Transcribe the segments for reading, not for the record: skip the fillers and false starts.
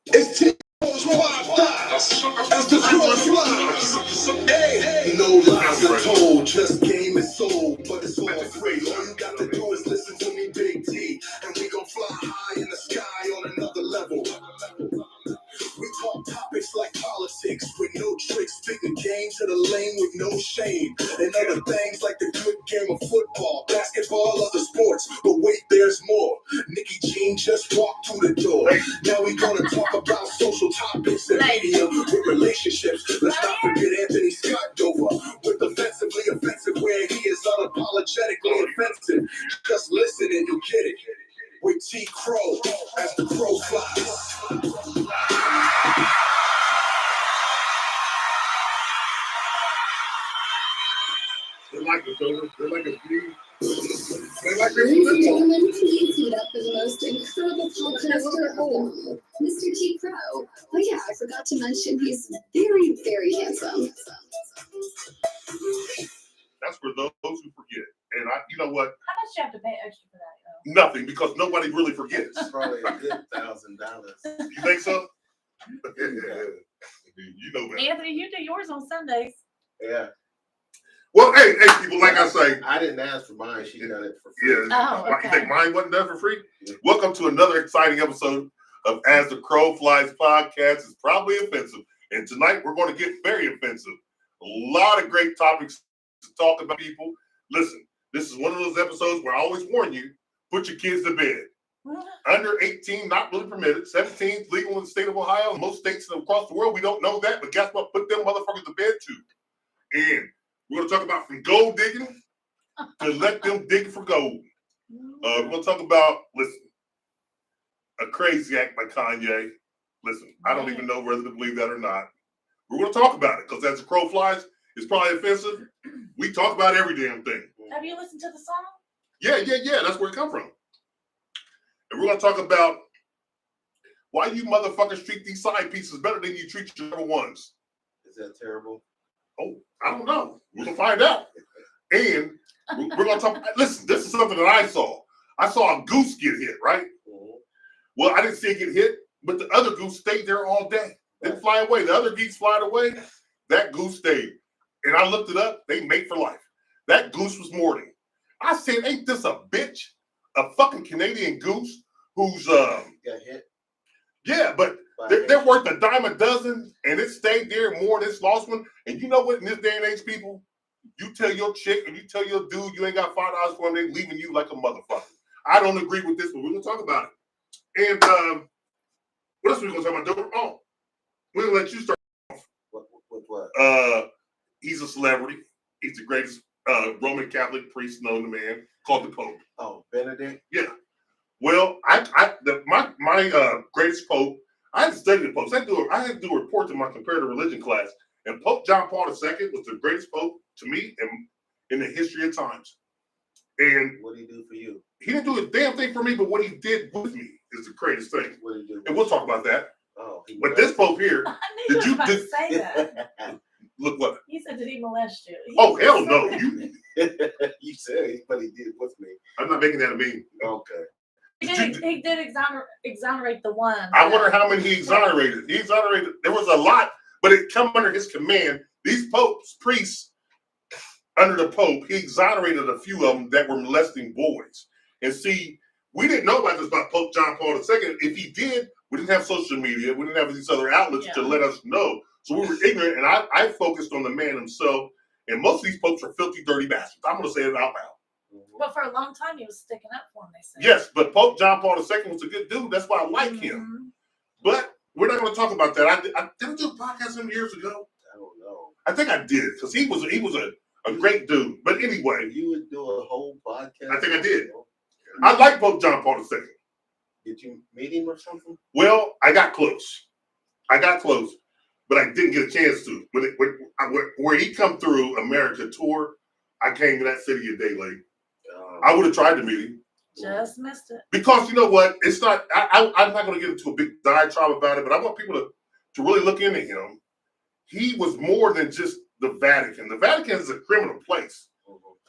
It's T-Cro's podcast. As the crow flies. Hey, no lies are told, just game is sold, but it's all free. All you got to do is listen to me, Big T, and we gon' fly high in the sky on another level. We talk topics like politics with no tricks, pick a game to the lane with no shame, and other things like the good game of football, basketball, other sports. But wait, there's more. Nikki Jean just walked through the door. Now we gonna talk about social topics and media with relationships. Let's not forget Anthony Scott Dover with offensively offensive, where he is unapologetically offensive. Just listen and you get it. With T. Crow as the crow flies. They like it, though. They like it. They like it. Ladies and gentlemen, please heat up for the most incredible podcaster of them all, Mr. T. Crow. Oh yeah, I forgot to mention he's very, very handsome. That's for those who forget. And you know what? How much do you have to pay extra for that, though? Nothing, because nobody really forgets. Probably a good $1,000. You think so? You know that. Anthony, you do yours on Sundays. Yeah. Well, hey, people, like I say. I didn't ask for mine. She got it for free. Yeah. Oh, okay. You think mine wasn't done for free? Yeah. Welcome to another exciting episode of As the Crow Flies podcast. It's probably offensive. And tonight we're going to get very offensive. A lot of great topics to talk about, people. Listen, this is one of those episodes where I always warn you, put your kids to bed. Under 18, not really permitted. 17, legal in the state of Ohio. In most states across the world, we don't know that. But guess what? Put them motherfuckers to bed, too. And we're going to talk about from gold digging to let them dig for gold. We're going to talk about, listen, a crazy act by Kanye. Listen, I don't even know whether to believe that or not. We're going to talk about it because as the crow flies, it's probably offensive. We talk about every damn thing. Have you listened to the song? Yeah. That's where it come from. And we're going to talk about why you motherfuckers treat these side pieces better than you treat your number ones. Is that terrible? Oh, I don't know. We're going to find out. And we're going to talk. Listen, this is something that I saw. I saw a goose get hit, right? Mm-hmm. Well, I didn't see it get hit, but the other goose stayed there all day. Didn't fly away. The other geese flied away. That goose stayed. And I looked it up. They mate for life. That goose was mourning. I said, ain't this a bitch? A fucking Canadian goose who's Got hit. Yeah, but they're worth a dime a dozen, and it stayed there more than this lost one. And you know what? In this day and age, people, you tell your chick or you tell your dude you ain't got $5 for them, they leaving you like a motherfucker. I don't agree with this, but we're gonna talk about it. And what else are we gonna talk about? Oh, we're gonna let you start off. What? He's a celebrity. He's the greatest Roman Catholic priest known to man, called the Pope. Oh, Benedict? Yeah. Well, my greatest Pope, I had to study the popes. I had to do a report to my comparative religion class, and Pope John Paul II was the greatest Pope to me in the history of times. And what did he do for you? He didn't do a damn thing for me, but what he did with me is the greatest thing. What did he do? And we'll talk about that. Oh, but this Pope here, I knew you were about to say that. Look what? He said, did he molest you? Oh, hell no. You said it, but he did with me. I'm not making that a meme. Okay. He did exonerate the one. I wonder how many he exonerated. He exonerated. There was a lot, but it come under his command. These popes, priests, under the Pope, he exonerated a few of them that were molesting boys. And see, we didn't know about this about Pope John Paul II. If he did, we didn't have social media. We didn't have these other outlets to let us know. So we were ignorant, and I focused on the man himself. And most of these popes are filthy, dirty bastards. I'm going to say it out loud. But for a long time, he was sticking up for him, they said. Yes, but Pope John Paul II was a good dude. That's why I like him. But we're not going to talk about that. I didn't do a podcast him years ago. I don't know. I think I did, because he was a great dude. But anyway. You would do a whole podcast? I think I did. I like Pope John Paul II. Did you meet him or something? Well, I got close. But I didn't get a chance to. Where he come through America tour, I came to that city a day late. I would have tried to meet him. Just missed it. Because you know what? It's not, I'm not going to get into a big diatribe about it, but I want people to really look into him. He was more than just the Vatican. The Vatican is a criminal place.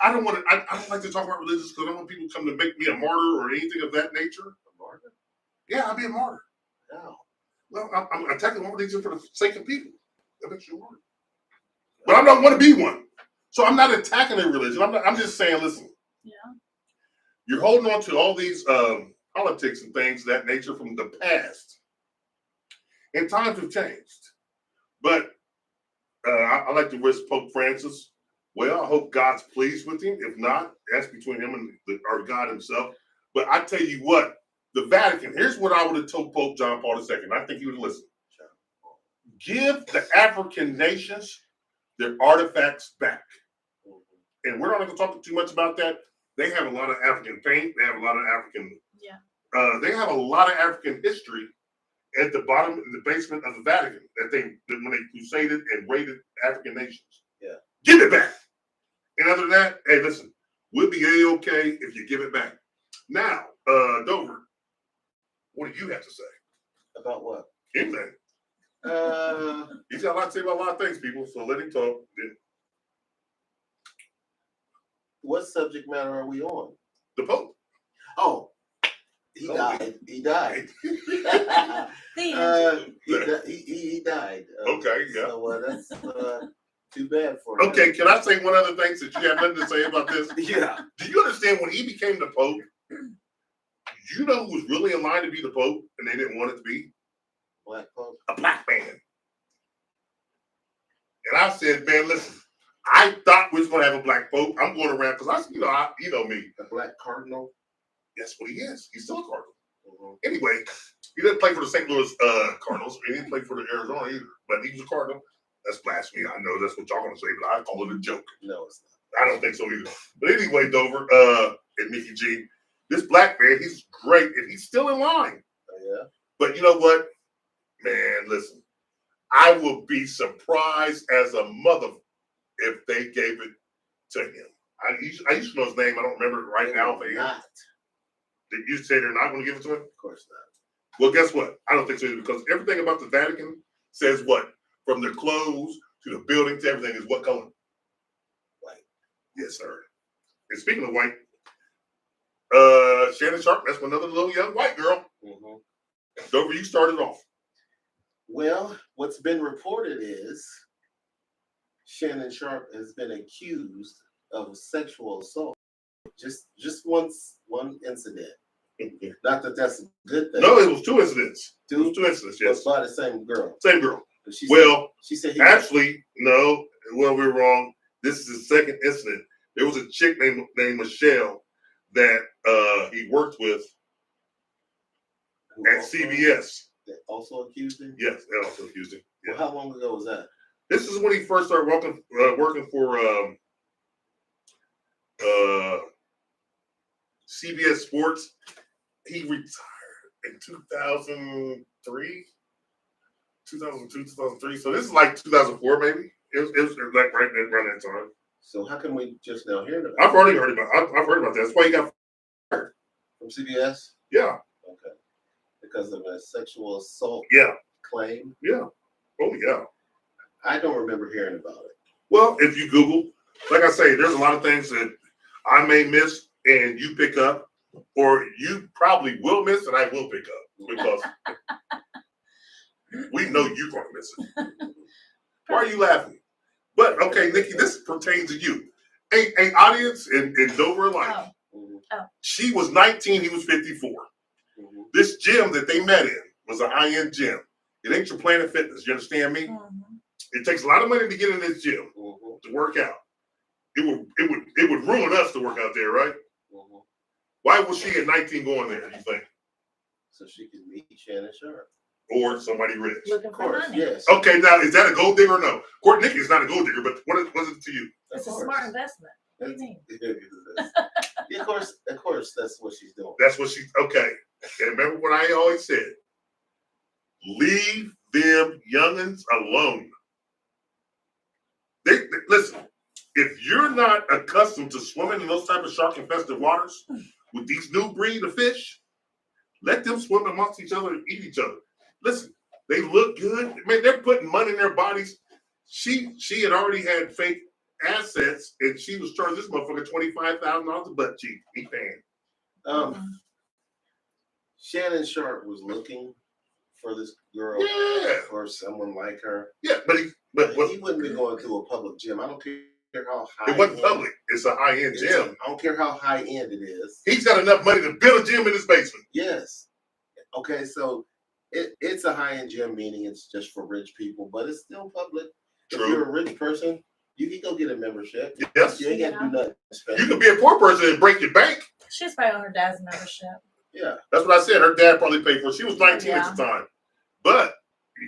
I don't like to talk about religions because I don't want people to come to make me a martyr or anything of that nature. A martyr? Yeah, I'll be a martyr. How? Well, I'm attacking all these for the sake of people. That makes you worry. But I don't want to be one. So I'm not attacking their religion. I'm just saying, listen. Yeah. You're holding on to all these politics and things of that nature from the past. And times have changed. But I like to wish Pope Francis well. I hope God's pleased with him. If not, that's between him and our God himself. But I tell you what, the Vatican, here's what I would have told Pope John Paul II. I think he would have listened. Give the African nations their artifacts back. And we're not going to talk too much about that. They have a lot of African paint. They have a lot of African. Yeah. They have a lot of African history at the bottom, in the basement of the Vatican, that when they crusaded and raided African nations. Yeah. Give it back. And other than that, hey, listen, we'll be A-okay if you give it back. Now, Dover, what do you have to say? About what? Anything. Uh, He's got a lot to say about a lot of things, people, so let him talk. what subject matter are we on? The Pope. Oh, he died. He died. The end. He died. Okay, yeah. So that's too bad for him. Okay, can I say one other thing since you have nothing to say about this? Yeah. Do you understand when he became the Pope, you know who was really in line to be the Pope and they didn't want it to be? Black Pope. A black man. And I said, man, listen, I thought we was going to have a black Pope. I'm going around because you know me. A black cardinal. That's what he is. He's still a Cardinal. Mm-hmm. Anyway, he didn't play for the St. Louis Cardinals. He didn't play for the Arizona either. But he was a Cardinal. That's blasphemy. I know that's what y'all going to say, but I call it a joke. No, it's I don't think so either. But anyway, Dover and Nikki G, this black man, he's great, and he's still in line. not. Yeah. But you know what? Man, listen, I will be surprised as a mother if they gave it to him. I used to know his name. I don't remember it right now. They will not. Did you say they're not going to give it to him? Of course not. Well, guess what? I don't think so either, because everything about the Vatican says what? From their clothes to the building to everything is what color? White. Yes, sir. And speaking of white, Shannon Sharp, that's another little young white girl. Mm-hmm. Dover, you started off. Well, what's been reported is Shannon Sharp has been accused of sexual assault. Just one incident. Not that that's a good thing. No, it was 2 incidents. It was 2 incidents, yes. But by the same girl. Same girl. But she Well, said he actually, no. Well, we're wrong. This is the second incident. There was a chick named Michelle that he worked with at CBS. That also accused him? Yes, they also accused him. Yeah. Well, how long ago was that? This is when he first started working for CBS Sports. He retired in 2003, 2002, 2003. So this is like 2004, maybe. It was like right around that time. So how come we just now hearing about I've already heard about. I've heard about that. That's why he got fired. from CBS? Yeah, Okay. Because of a sexual assault yeah, claim? yeah. Oh yeah. I don't remember hearing about it. Well, if you Google, like I say, there's a lot of things that I may miss and you pick up, or you probably will miss and I will pick up because we know you're going to miss it. Why are you laughing? But okay, Nikki, this pertains to you. A audience in Dover alike. Mm-hmm. She was 19, he was 54. Mm-hmm. This gym that they met in was a high-end gym. It ain't your Planet Fitness. You understand me? Mhm. It takes a lot of money to get in this gym Mm-hmm. to work out. It would ruin us to work out there, right? Mm-hmm. Why was she at 19 going there, you think? So she could meet Shannon Sharp. Or somebody rich? Looking Of for course, money. yes. Okay, now is that a gold digger or no? Courtney Nikki is not a gold digger, but what was it to you? It's a Of course. smart investment. What do you mean? Yeah, of course, that's what she's doing. That's what she, okay. And remember what I always said. Leave them youngins alone. They listen, if you're not accustomed to swimming in those type of shark-infested waters with these new breed of fish, let them swim amongst each other and eat each other. Listen, they look good. Man, they're putting money in their bodies. She had already had fake assets, and she was charging this motherfucker $25,000 a butt cheek. He paying. Shannon Sharp was looking for this girl Yeah, or someone like her. yeah, but he wouldn't be going to a public gym. I don't care how high. it wasn't public. It's a high end gym. I don't care how high end it is. He's got enough money to build a gym in his basement. Yes. Okay, so it's a high end gym, meaning it's just for rich people, but it's still public. True. If you're a rich person, you can go get a membership. Yes, You ain't got to do nothing special. you could be a poor person and break your bank. She's probably on her dad's membership. Yeah. That's what I said. Her dad probably paid for it. She was 19 Yeah. at the time, but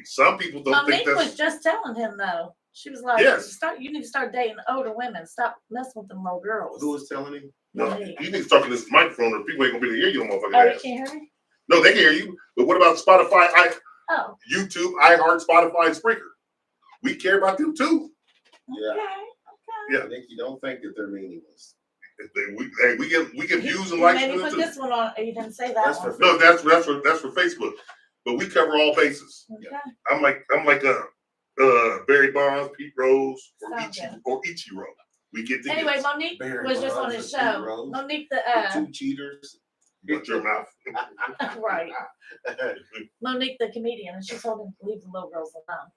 some people don't think Monique that's. was just telling him though. She was like, Yes. You need to start dating older women. Stop messing with them little girls. Who was telling him? No, Monique. you need to talk to this microphone, or people ain't gonna be able to hear you, motherfucking Oh, you ass. can't hear me? No, they can hear you. But what about Spotify, Oh, YouTube, iHeart, Spotify, and Spreaker? We care about them too. Yeah. okay. Yeah. I think you don't think that they're meaningless. We get views and You likes made from me them put too. this one on. You didn't say that That's one. for- No, that's for Facebook. But we cover all bases. Okay. I'm like Barry Bonds, Pete Rose, Sounds good. or Ichiro. We get the Anyway, hits. Monique Barry was just on Bonds his and Pete show. Rose. Monique The the two cheaters. Shut your mouth. right. Monique the comedian, and she told him to leave the little girls alone.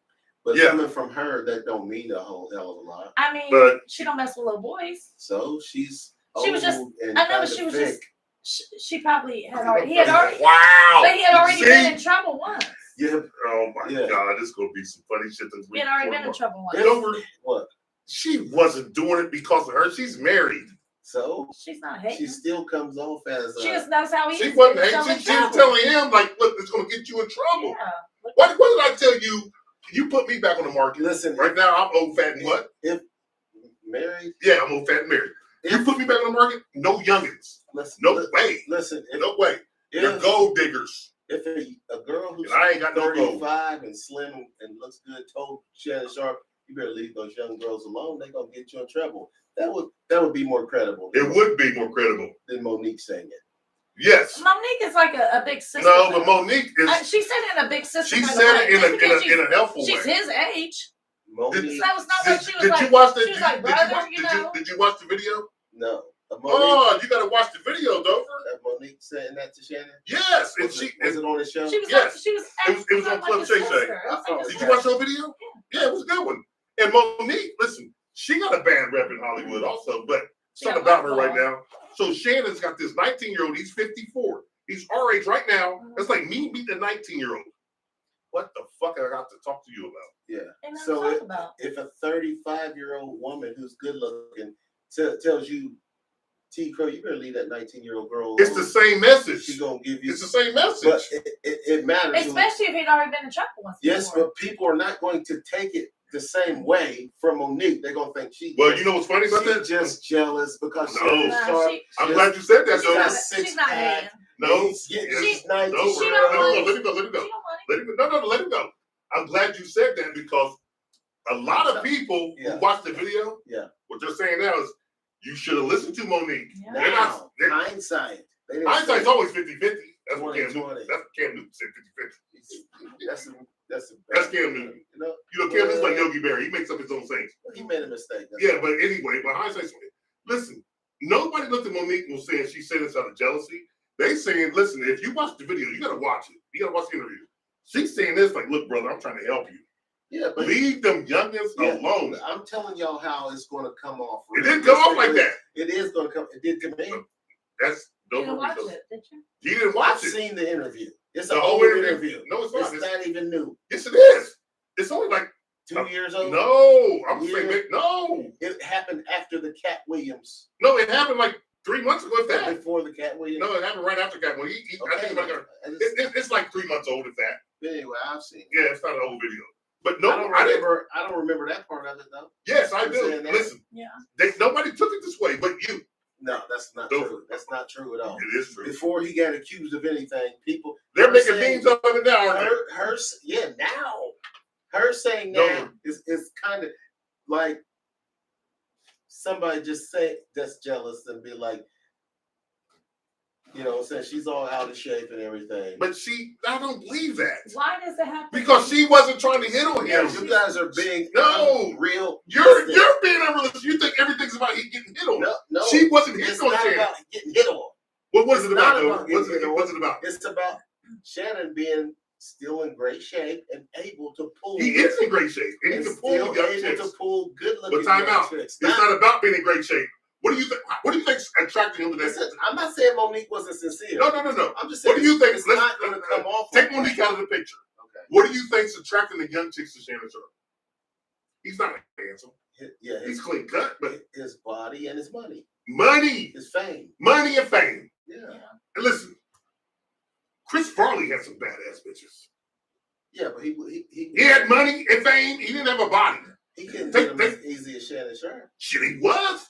But Yeah. coming from her, that don't mean a whole hell of a lot. I mean, But- she don't mess with little boys. So she's She was just- old and I know, but kinda she was thick. just. She probably had already. He had already. Wow. But he had already See? been in trouble once. Yeah. Oh my Yeah. God, this is gonna be some funny shit this He week. had already been in trouble once. Get over it. What? She wasn't doing it because of her. She's married. So She's not she hating. still comes off as She just knows how he She is. wasn't. It's so She in was trouble. telling him like, "Look, it's gonna get you in trouble." Yeah. What did I tell you? You put me back on the market. listen. Right now, I'm old, fat, and what? Married. Yeah, I'm old, fat, and married. You put me back on the market? No youngins. Listen. No way. Listen. No way. You're If, gold diggers. if a girl who's And I ain't got no gold. 35 and slim and looks good told Shannon Sharp, you better leave those young girls alone. They're gonna get you in trouble. That would be more credible. It would be more credible. than Monique saying it. Yes. Monique is like a big sister. No, though. but Monique is. She said it in a big sister. She kind of said way. it Just because in a helpful she's way. his age. Monique, So it's not like she was Did like. you watch the? she was like, brother, you know. Did you watch the video? no. Monique, Oh, you got to watch the video, Dover. Monique saying that to Shannon. Yes, and Was she. it on the show? She was Yes. like, she was. It was on acting Club like Shay his Shay. sister. It was like his Did Did sister. you watch the video? Yeah, it was a good one. And Monique, listen, she got a bad rep in Hollywood also, but She something got about her right blackballed. now. So Shannon's got this 19-year-old. He's 54. He's our age right now. Mm-hmm. That's like me meeting a 19-year-old. What the fuck I got to talk to you about? Yeah. Ain't nothing So to talk about. If a 35-year-old woman who's good looking tells you, T. Crow, you better leave that 19-year-old girl alone. It's the same message. She's gonna give you. It's the same But message. it matters. Especially if he'd already been in trouble once. Yes, before. but people are not going to take it the same way from Monique. They're gonna think she. Well, you know what's funny about she's that? just jealous because No. she's Nah, sharp. I'm glad you said that, she's though. not, got six she's not pack. hating. No, He's getting yes. she's 19. No, She let don't him want go. it. Let him go. Let him She go. don't want Let him go. No, let him go. I'm glad you said that because a lot of people Yeah. who watch the video, Yeah. what they're saying now is you should have listened to Monique. it. Yeah. They're not- Now, hindsight. They didn't Hindsight's say- always 50-50. That's what Cam 20-20. Newton. That's what Cam Newton said 50-50. That's Cam Newton. You know, You know, Cam Newton's like Yogi Berra. He makes up his own things. he made a mistake. That's Yeah, all. but anyway, but hindsight's listen. Nobody looked at Monique and was saying she said this out of jealousy. They saying, listen, if you watch the video, you gotta watch it. You gotta watch the interview. She's saying this like, look, brother, I'm trying to help you. Yeah, but Leave them youngins Yeah. alone. I'm telling y'all how it's going to come off. It didn't come off like that. It is going to come. It did to me. That's You don't didn't watch because it, did you? he didn't I've watch it. seen the interview. It's The an whole old interview. interview. No, it's not. It's not even new. Yes, it is. It's only like 2 years old. no. I'm Yeah. saying no. It happened after the Cat Williams. No, it happened like 3 months ago. If that. Before the Cat Williams. No, it happened right after Cat. Well, I think it's like 3 months old. If that. Anyway, I've seen it. Yeah, it's not an old video. But I no, don't I didn't. remember. I don't remember that part of it though. Yes, I I'm do. saying that. Listen, Yeah. nobody took it this way, but you. No, that's not Don't- true. That's not true at all. It is true. Before he got accused of anything, people They're her making saying- memes of it now, aren't now. Her saying No. that is kind of like somebody just say that's jealous and be like, you know, saying she's all out of shape and everything. they? But I don't believe that. Why does it have to Because she wasn't trying to hit on yeah, him. you guys are big. No. real. You're being unrealistic. You think everything's about he getting hit on. no. She wasn't it's hitting on not Shannon. about getting hit on. What was it's it about, not though? about getting hit on. What's it about? It's about Shannon being still in great shape and able to pull. He is in great shape. And he and can still pull young able chicks. to pull good looking But time out. chicks. It's not about being in great shape. What do you think? What do you think's attracting him to that? Listen, I'm not saying Monique wasn't sincere. No. I'm just saying What do you think? it's not going to come off. Take like Monique that. out of the picture. Okay. What do you think's attracting the young chicks to Shannon Sharp? He's not handsome. Yeah, He's clean cut, but his body and his money, money his fame. and fame. Yeah. And listen, Chris Farley had some badass bitches. Yeah, but he He had money and fame. He didn't have a body. He couldn't Take- get him as easy as Shannon Sharp. Shit, he was.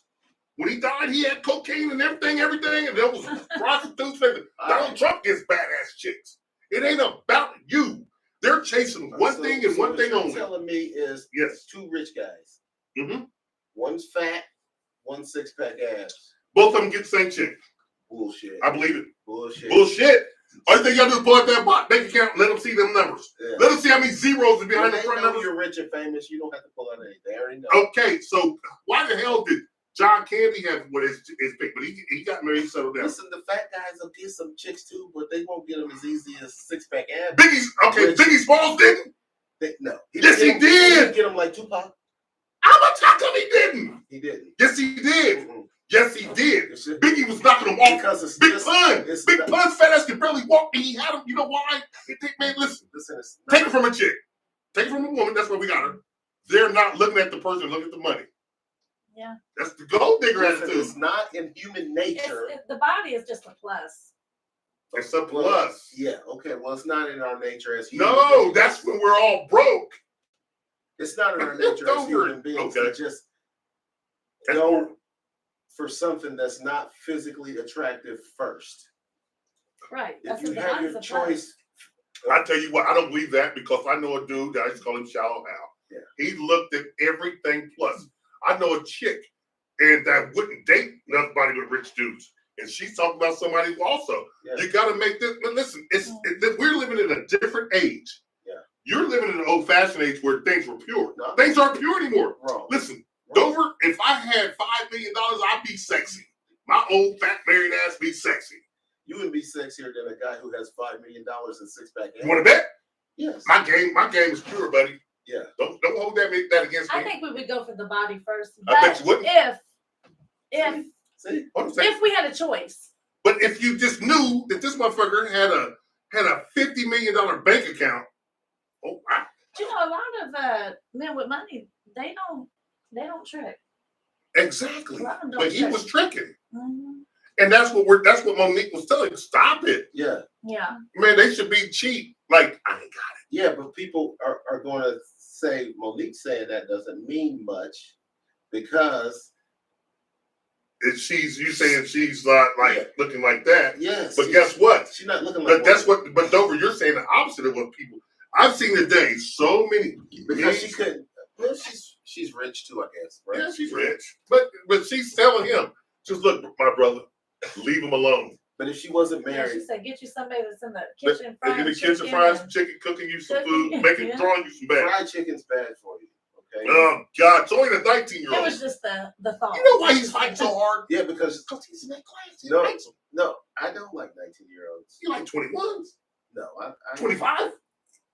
When he died, he had cocaine and everything, and there was prostitutes. Donald Trump gets badass chicks. It ain't about you. They're chasing one thing and one what thing you're only. telling me is Yes. two rich guys. Mm-hmm. One's fat, one 6-pack ass. Both of them get the same chick. Bullshit. I believe it. Bullshit. Bullshit. All you think y'all do is pull out that bank account and let them see them numbers. Yeah. Let them see how many zeros are behind When the they front know numbers. you're rich and famous, you don't have to pull out anything. They already know. Okay, so why the hell did John Candy have what his pick? But he got married, settled down. Listen, the fat guys will get some chicks too, but they won't get them as easy as 6-pack abs. Biggie Smalls didn't. No. Yes, he He did. didn't get them like Tupac. How come he didn't? He didn't. Yes, he did. Mm-mm. Yes, he did. It's just- Biggie was knocking him off. Because it's Big just- Pun. it's Big not- Pun's fat ass could barely walk, and he had him. You know why? Man, listen. Listen, it's Take not- it from a chick. Take it from a woman. That's where we got her. They're not looking at the person, looking at the money. Yeah. That's the gold digger listen, attitude. it's not in human nature. The body is just a plus. It's a plus. Yeah, okay. Well, it's not in our nature as human No, beings. that's when we're all broke. It's not in our nature as human beings to Okay. just That's go for something that's not physically attractive first. Right. If That's you what the have body's your a plus. choice, I tell you what, I don't believe that because I know a dude that I just call him Shallow Hal. Yeah. He looked at everything plus. I know a chick and that wouldn't date nobody but rich dudes. And she's talking about somebody who also. yeah. You got to make this. But listen, we're living in a different age. Yeah. You're living in an old-fashioned age where things were pure. No. Things aren't pure anymore. Wrong. Listen, Wrong. Dover, if I had $5 million, I'd be sexy. My old fat married ass be sexy. You would be sexier than a guy who has $5 million in 6-pack abs. You want to bet? Yes. My game is pure, buddy. Yeah. Don't hold that against me. I think we would go for the body first. I bet But you wouldn't. See? Hold on a second. if we had a choice. But if you just knew that this motherfucker had a $50 million bank account, oh wow. You know, a lot of men with money, they don't trick. Exactly. A lot of them don't But he trick. was tricking. Mhm. And that's what Monique was telling. Stop it. Yeah. Yeah. Man, they should be cheap. Like, I ain't got Yeah, but people are going to say Monique saying that doesn't mean much because it. You saying she's not like Yeah. looking like that. yes, But guess what? she's not looking like But that's what. But Dover, you're saying the opposite of what people. I've seen today so many. because she couldn't. Well, she's rich too, I guess, right? Yeah, she's rich, but she's telling him, just look, my brother, leave him alone. But if she wasn't Yeah, married, she said, get you somebody that's in the kitchen They're in the kitchen frying some chicken, cooking you some food, Cooking, throwing you some bags. fried chicken's bad for you. Okay. Oh God, it's only the It 19-year-old. was just the thought. You know why he's fighting so hard? Yeah, because He's in that class. He No. likes them. no, I don't like 19-year-olds. You like 21s, No, I 25.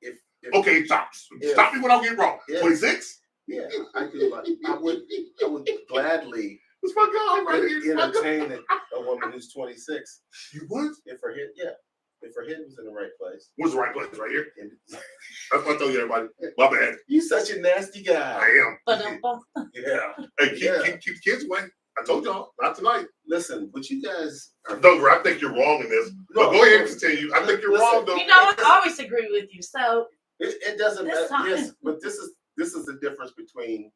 If Okay, stop. Yeah. Stop me when I get wrong. Yeah. 26. yeah, I do like. I would gladly That's my guy right here. That's my guy. entertain a woman who's 26 You what? if her head was in the right place. What's the right place? Right here. And That's what I told you, everybody. My bad. you such a nasty I guy. am. But Yeah. Hey, keep Yeah. the kids away. I told y'all, not tonight. Listen, but you guys are. Dover, I think you're wrong in this. But go ahead and continue. I think you're Listen. wrong, though. you know, I always agree with you. So It doesn't This matter. time. Yes, but this is the difference between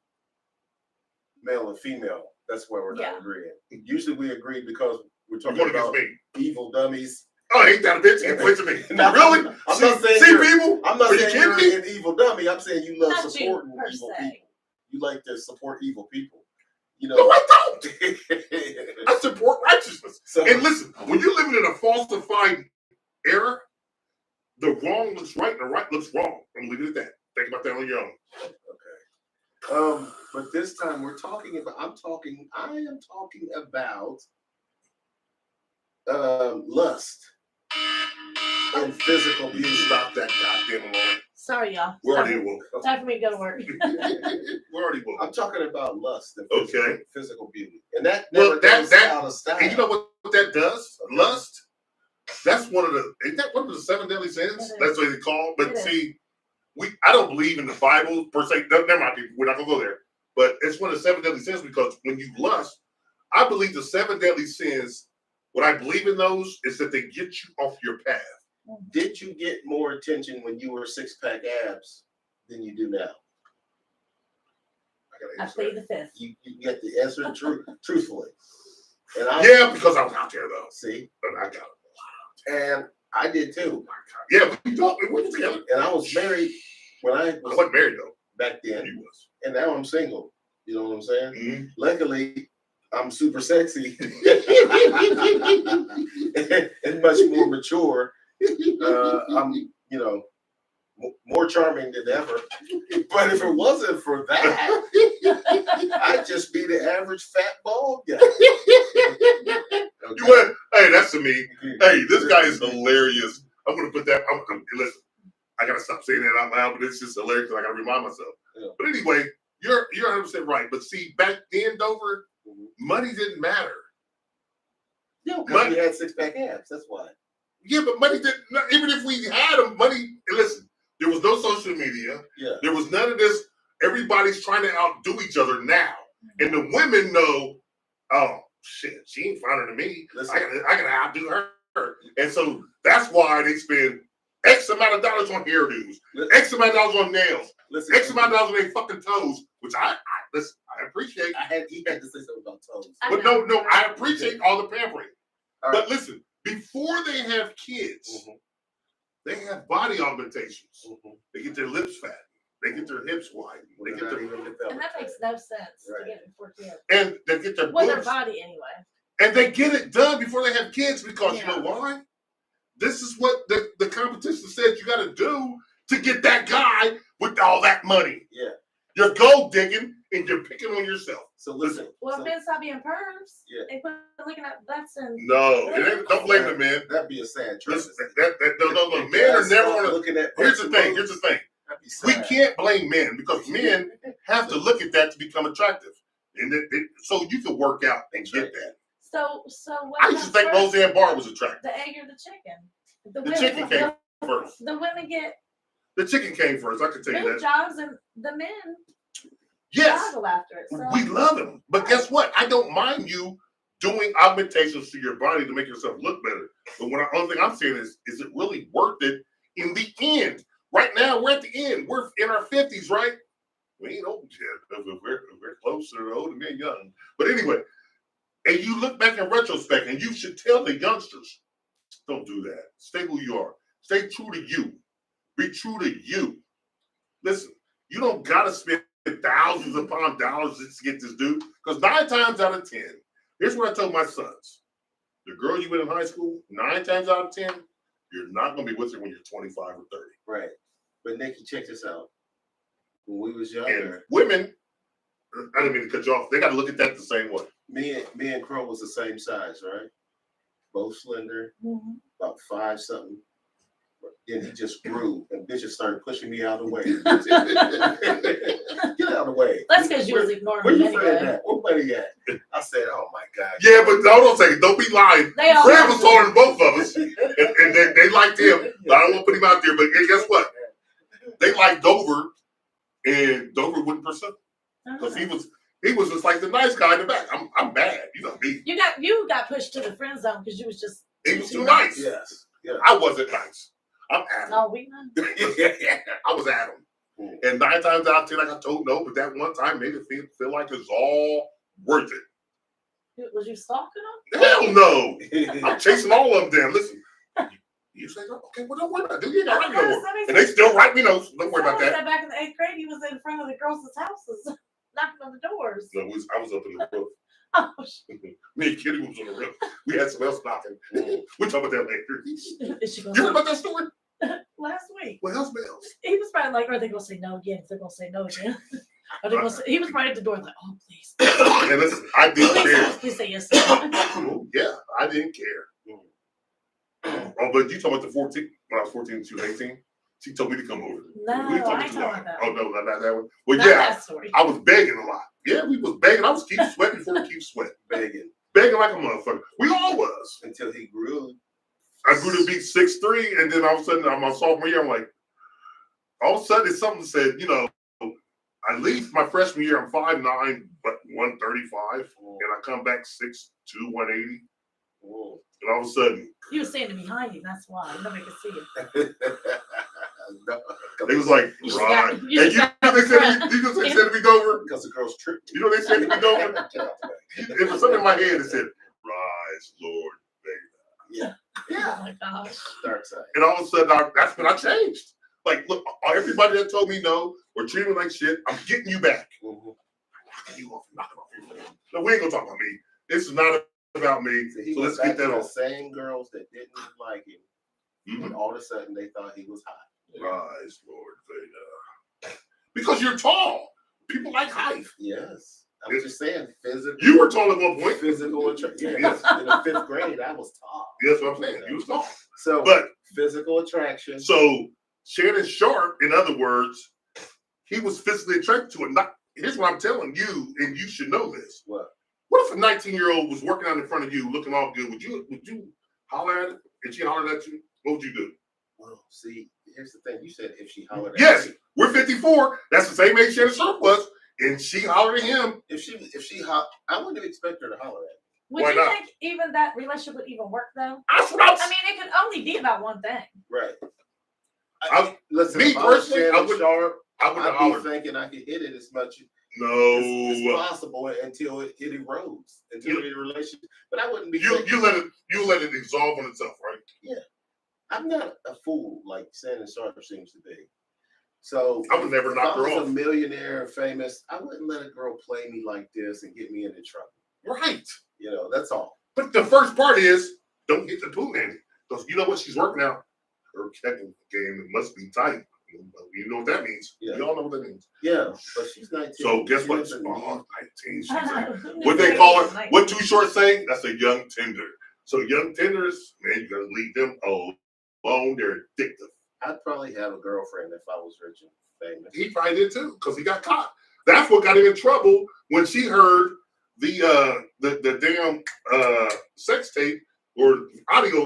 male and female. That's where we're Yeah. not agreeing. Usually we agree because we're You're talking going against about me. evil dummies. Oh, ain't that a bitch? Ain't point to me. No, Really? I'm not saying see you're- people? I'm not Are you saying kidding you're me? an evil dummy. I'm saying you love Not you, supporting per evil se. people. You like to support evil people. You No, know. I don't. I support righteousness. So And listen, when you're living in a falsified era, the wrong looks right and the right looks wrong. I'm gonna leave it at that. Think about that on your own. but this time I am talking about lust. in physical You beauty. stop that goddamn alarm. Sorry, y'all. We're already woke. Time for me to go to work. We're already woke. I'm talking about lust and Okay. physical beauty, and that Well, never that- goes that- out of style. And you know what that does? Lust. That's one of the. Ain't that one of the 7 deadly sins? It is. That's what they call. But It is. see, I don't believe in the Bible per se. Never mind, people. We're not gonna go there. But it's one of the 7 deadly sins because when you lust, I believe the 7 deadly sins. What I believe in those is that they get you off your path. Did you get more attention when you were 6-pack abs than you do now? I gotta I answer plead that. the fifth. You get the answer truthfully. And I Yeah, because I was out there though. see, But I got it. and I did too. Yeah, we talked. We were together. And I was married when I I was wasn't married though. back He then, was. and now I'm single. You know what I'm saying? Mhm. Luckily, I'm super sexy and much more mature. I'm, more charming than ever. But if it wasn't for that, I'd just be the average fat bald guy. You went, hey, that's to me. Hey, this guy is hilarious. I'm gonna put that. Listen, I gotta stop saying that out loud, but it's just hilarious because I gotta remind myself. Yeah. But anyway, you're 100% right. But see, back then, Dover, money didn't matter. Yeah, because we had 6-pack abs. That's why. Yeah, but money didn't. Even if we had them, money. Listen, there was no social media. Yeah. There was none of this. Everybody's trying to outdo each other now, and the women know. Oh shit, she ain't finer than me. Listen. I gotta outdo her, and so that's why they spend X amount of dollars on hairdos, X amount of dollars on nails, Listen, X amount of dollars on their fucking toes, which I listen. I appreciate, he had to say something about toes. but no, I appreciate all the pampering. All But listen, before they have kids, they have body augmentations. They get their lips fat. They get their hips wide. They get their, And that makes no sense Right. to get it before kids. and they get their Well, their boobs. body anyway. And they get it done before they have kids because Yeah. you know why? This is what the competition said you got to do to get that guy with all that money. Yeah. You're gold digging and you're picking on yourself. So listen. Well, so if men stop being perms, Yeah. they quit looking at butts and No, don't blame the men. that'd be a sad truth. Listen, no. Men are never going to. looking at. Here's the thing. That'd be We sad. can't blame men because men have to look at that to become attractive, and so you can work out and get that. so what I used to comes think first, Roseanne Barr was attractive. the egg or the chicken? The chicken came first. The women get The chicken came first. I can tell you boob that. jobs and the men Yes, goggle after it. So we love them, but guess what? I don't mind you doing augmentations to your body to make yourself look better. But only thing I'm saying is it really worth it in the end? Right now, we're at the end. We're in our 50s, right? We ain't old yet. We're closer to old and young. But anyway, and you look back in retrospect, and you should tell the youngsters, don't do that. Stay who you are. Stay true to you. Be true to you. Listen, you don't got to spend thousands upon dollars just to get this dude. Because 9 times out of 10, here's what I told my sons. The girl you with in high school, 9 times out of 10, you're not going to be with her when you're 25 or 30. Right. But Nikki, check this out. When we was And younger, women, I didn't mean to cut you off. They got to look at that the same way. me and Crow was the same size, right? Both slender, Mhm. about 5 something. Then he just grew, and bitches started pushing me out of the way. Get out of the way. That's because you was ignoring Where me your friend anyway. at? Where buddy at? I said, oh my God. Yeah, but hold on a second. Don't be lying. They all Fred was taller than both of us, and they liked him. But I don't want to put him out there. But guess what? They liked Dover, and Dover wouldn't pursue because he was just like the nice guy in the back. I'm bad. You know me. You got pushed to the friend zone because you was just He was too nice. Yes. Yeah. I wasn't nice. I'm Adam. no, we know. I was Adam. And 9 times out of 10, I got told no, but that one time made it feel like it's all worth it. Was you stalking them? Hell no. I'm chasing all of them down. Listen, you say, okay, well, don't worry about it. Dude, you ain't got to write me no more. And they still write me notes. Don't worry about Someone that. said back in the 8th grade, he was in front of the girls' houses, knocking on the doors. No, I was up in the roof. Oh, Me and Kitty was on the roof. We had some else knocking. We'll talk about that later. is she You heard going about that story? last week? What else, bells? He was probably like, are they going to say no again? If they're going to say no again. Are they gonna say, he was right at the door like, oh, please. And listen, I didn't care. Please say yes. Oh, yeah, I didn't care. Oh, but you talking about the 14? When I was 14, she was 18. She told me to come over. No, We talking I ain't talking about that. Oh no, not that one. Well, Not yeah, that story. I was begging a lot. Yeah, we was begging. I was keep sweating before we keep sweating. Begging like a motherfucker. We all was. Until he grew. I grew to be 6'3", and then all of a sudden, my sophomore year, I'm like, all of a sudden, it's something that said, you know, at least my freshman year, I'm 5'9", but 135, and I come back 6'2", 180. Whoa. And all of a sudden, You were standing behind you. That's why nobody could see you. it was like, You just right. got- you And just you got know they the said front. they said to me Dover. Because the girls tripped. You know they said to me Dover. Get out the way. It was something in my head that said, "Rise, Lord, baby." Oh my gosh. Dark side. And all of a sudden, that's when I changed. Like, look, everybody that told me no or treated me like shit, I'm getting you back. Mhm. Knocking you off your phone. No, we ain't gonna talk about me. This is not about me. So he So let's went get back that to off. the same girls that didn't like him. Mhm. And all of a sudden they thought he was hot. Rise, Lord, baby. Because you're tall. People like height. Yes. I'm just saying physical. You were tall at one point. Physical attraction. Yes. In the 5th grade, I was tall. That's what I'm saying. You was tall. So But physical attraction. so Shannon Sharp, in other words, he was physically attracted to it. Here's what I'm telling you, and you should know this. What? What if a 19-year-old was working out in front of you, looking all good? Would you holler at it? And she hollered at you? What would you do? Well, see, here's the thing. You said if she hollered at Yes, me. we're 54. That's the same age Shannon Sharp was, and she hollered at him. If she I wouldn't expect her to holler at Would Why you not? think even that relationship would even work though? That's what I'm I mean, it could only be about one thing. me. Right. Me Listen, if I was personally, I Shannon would- Sharp, I wouldn't have I'd be hollered. thinking I could hit it as much as No. possible until it erodes, until the relationship. But I wouldn't be. You thinking, let it dissolve on itself, right? I'm not a fool like Shannon Sharp seems to be. So I would never if knock I her was off. a millionaire, famous, I wouldn't let a girl play me like this and get me into trouble. Right. You know, that's all. But the first part is don't get the poo nanny. Because you know what she's working out. Her checking game must be tight. You know what that means. Yeah. You all know what that means. Yeah, but she's 19. So guess She what? doesn't need- Oh, 19. She's I like, know. Who what knew they call her? like- What Too Short say? That's a young tender. So young tenders, man, you gotta leave them alone. They're addictive. I'd probably have a girlfriend if I was rich and famous. He probably did too, because he got caught. That's what got him in trouble when she heard the damn sex tape or audio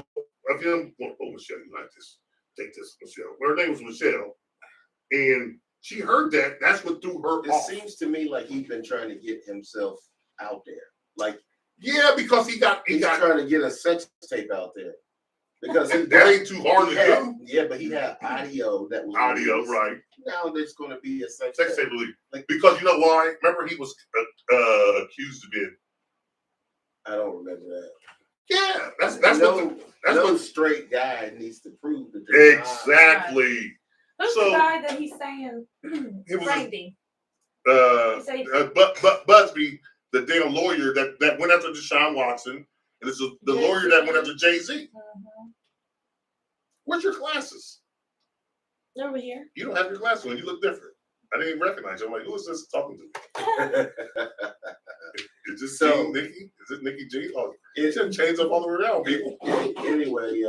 of him. Oh, Michelle, you like this? Take this, Michelle. Her name was Michelle, and she heard that. That's what threw her It off. seems to me like he's been trying to get himself out there. Like Yeah, because he got he's trying to get a sex tape out there. Because that ain't too hard to do. Yeah, but he had audio that was Audio, released. right? Now there's going to be a sex Sex tape. tape release. Because you know why? Remember he was accused of being. I don't remember that. Yeah, that's no, what. That's no what. straight guy needs to prove that they're not. Exactly. Who's So- the guy that he's saying He was framed him? Busby, the damn lawyer that went after Deshaun Watson, and it's the Jay-Z. lawyer that went after Jay-Z. Mhm. Where's your glasses? Over here. You don't have your glasses on. You look different. I didn't even recognize you. I'm like, who is this talking to? Is this So- Jean Nikki? Is it Nikki G? Oh, it It- shouldn't change up all the way around, people. anyway,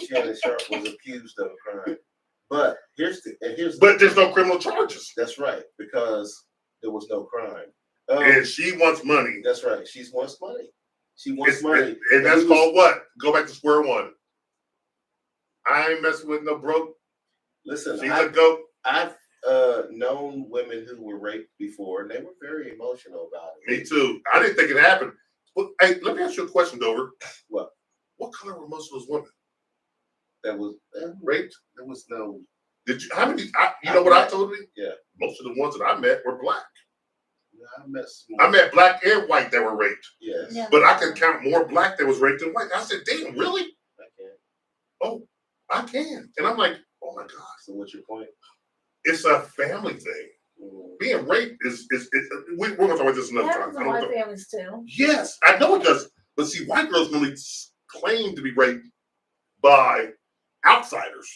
Shannon Sharp was accused of a crime. But here's But there's no criminal charges. that's right, because there was no crime. And she wants money. That's right. She wants money. She wants It's- money. and that's he was- called what? Go back to square one. I ain't messing with no broke. Listen, She's a goat. I've known women who were raped before, and they were very emotional about it. Me too. I didn't think it happened. But hey, let me ask you a question, Dover. What? What color were most of those women? That was Raped? there was no. Did you? How many? You know what I told you? Yeah. Most of the ones that I met were black. I met some. I met black and white that were raped, Yes. Yeah. but I can count more black that was raped than white. I said, "Damn, really? I can. Oh, I can." And I'm like, "Oh my god, So what's your point? it's a family thing. Mm, Being raped is we're gonna talk about this It another time. happens I in don't white know. families too. Yes, I know it does. But see, white girls really claim to be raped by outsiders,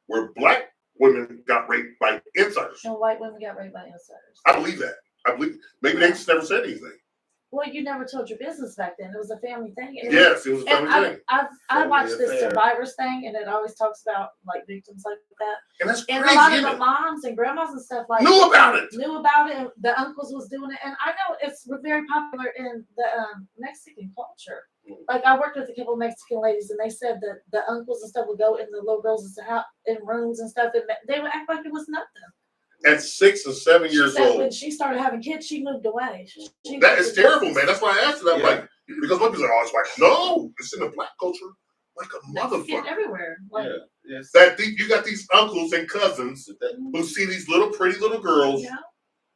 where black women got raped by insiders. And white women got raped by insiders. I believe that. I believe maybe they just never said anything. Well, you never told your business back then. It was a family thing. And Yes, it was a And family thing. I Family watched this affair. Survivors thing, and it always talks about like victims like that. And that's And crazy. a lot of isn't the it? moms and grandmas and stuff like Knew about it. knew about it. And the uncles was doing it, and I know it's very popular in the Mexican culture. Like I worked with a couple of Mexican ladies, and they said that the uncles and stuff would go in the little girls' house in rooms and stuff, and they would act like it was nothing. At 6 or 7 She years said old. when she started having kids, she moved away. That is terrible, man. That's why I asked it. I'm Yeah. like, because one people are always like, no, it's in the black culture like a That's motherfucker. everywhere. Like, Yeah. Yes. You got these uncles and cousins who see these pretty little girls, yeah,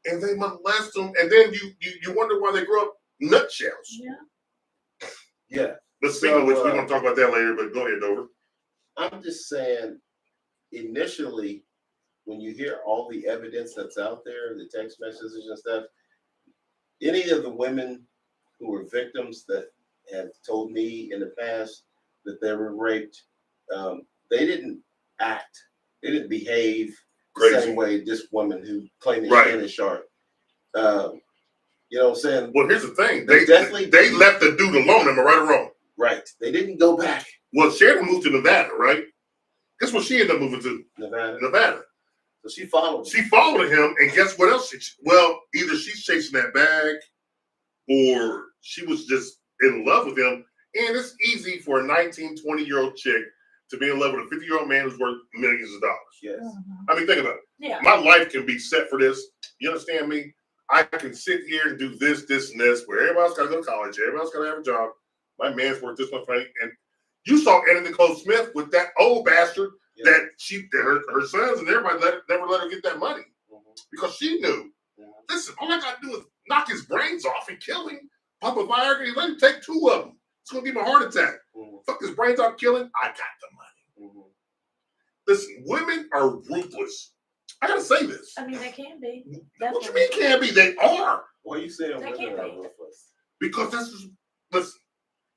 and they molest them, and then you wonder why they grow up nutshells. yeah. Yeah. But speaking of which, we're going to talk about that later, but go ahead, Dover. I'm just saying, initially, when you hear all the evidence that's out there, the text messages and stuff, any of the women who were victims that have told me in the past that they were raped, they didn't act, they didn't behave the Crazy. same way this woman who claimed Right. Shannon Sharp. You know what I'm saying? Well, here's the thing. They definitely- they left the dude alone. Am I right or wrong? Right. They didn't go back. Well, Shannon moved to Nevada, right? Guess what she ended up moving to? Nevada. Nevada. So she followed. She followed him, and guess what else? Either she's chasing that bag, or she was just in love with him. And it's easy for a 19, 20-year-old chick to be in love with a 50-year-old man who's worth millions of dollars. Yes. Mhm. I mean, think about it. Yeah. My life can be set for this. You understand me? I can sit here and do this, and this, where everybody else got to go to college, everybody else got to have a job. My man's worth this much money. And you saw Anna Nicole Smith with that old bastard Yeah. that her sons and everybody never let her get that money Mhm. because she knew. Mhm. Listen, all I got to do is knock his brains off and kill him. Pop a Viagra and let him take 2 of them. It's going to give him a heart attack. Mhm. Fuck his brains off, kill him. I got the money. Mhm. Listen, women are ruthless. I got to say this. I mean, they can be. What you mean can't be? They are. Why are you saying They women can't are be. ruthless? Because that's just, listen,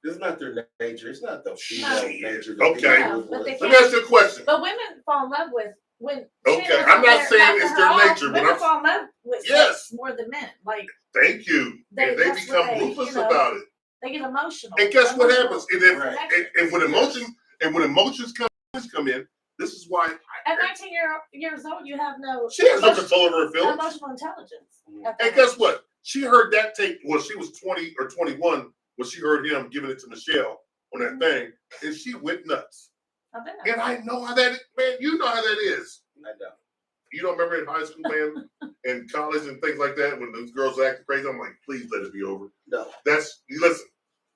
It's not their nature. It's not the female No. nature. Okay. No, but they let me ask you a question. But women fall in love with when. Okay, Shannon was I'm not there saying after it's her their off, nature, but women I'm- fall in love with Yes. sex more than men. Like Thank you. They- And they that's what become they, ruthless you know, about it. they get emotional. And guess what Emotional happens? And, then, connection. and when emotions come in, this is why At 19 years old, you have no she has no control over her feelings. emotional intelligence. Mhm. at And that guess age. what? She heard that tape. Well, she was 20 or 21 when she heard him giving it to Michelle on that thing, and she went nuts. I bet. And I know how that is, man. You know how that is. I know. You don't remember in high school, man, and college and things like that when those girls acting crazy. I'm like, please let it be over. No. Listen.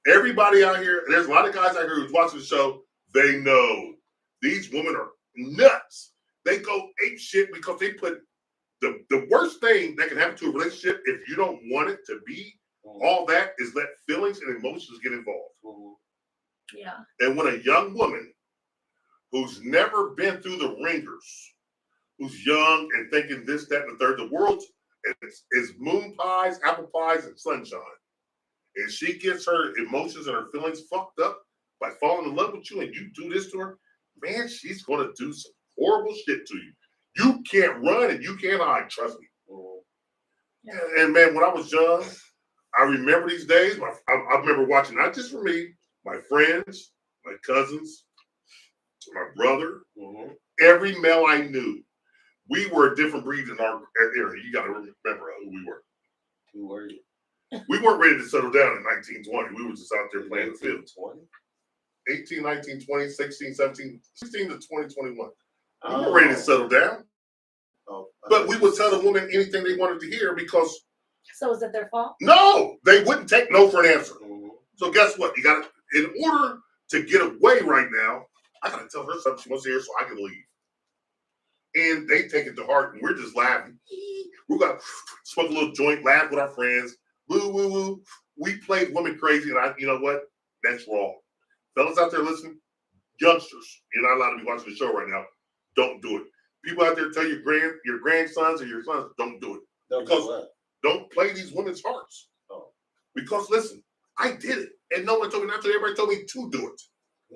Everybody out here, there's a lot of guys out here who's watching the show. They know these women are nuts. They go ape shit because they put the worst thing that can happen to a relationship if you don't want it to be all that is let feelings and emotions get involved. Mhm. Yeah. And when a young woman who's never been through the ringers, who's young and thinking this, that, and the third, the world is moon pies, apple pies, and sunshine. And she gets her emotions and her feelings fucked up by falling in love with you and you do this to her, man, she's going to do some horrible shit to you. You can't run and you can't hide, trust me. Mhm. And man, when I was young, I remember these days. I remember watching, not just for me, my friends, my cousins, my brother, Mhm. every male I knew. We were a different breed in our area. You got to remember who we were. Who were you? We weren't ready to settle down in 1920. We were just out there playing the field. 20? 18, 19, 20, 16, 17, 16 to 20, 21. We Oh. weren't ready to settle down. Oh, But we would tell the women anything they wanted to hear because, So is it their fault? no, they wouldn't take no for an answer. Mhm. So guess what? You got to, in order to get away right now, I got to tell her something she wants to hear so I can leave. And they take it to heart, and we're just laughing. We're going to smoke a little joint, laugh with our friends. Woo, woo, woo. We played women crazy, and you know what? That's wrong. Fellas out there listening, youngsters, you're not allowed to be watching the show right now. Don't do it. People out there tell your grandsons or your sons, don't do it. Don't Because- do what? Don't play these women's hearts. Oh. Because listen, I did it, and no one told me not to. Everybody told me to do it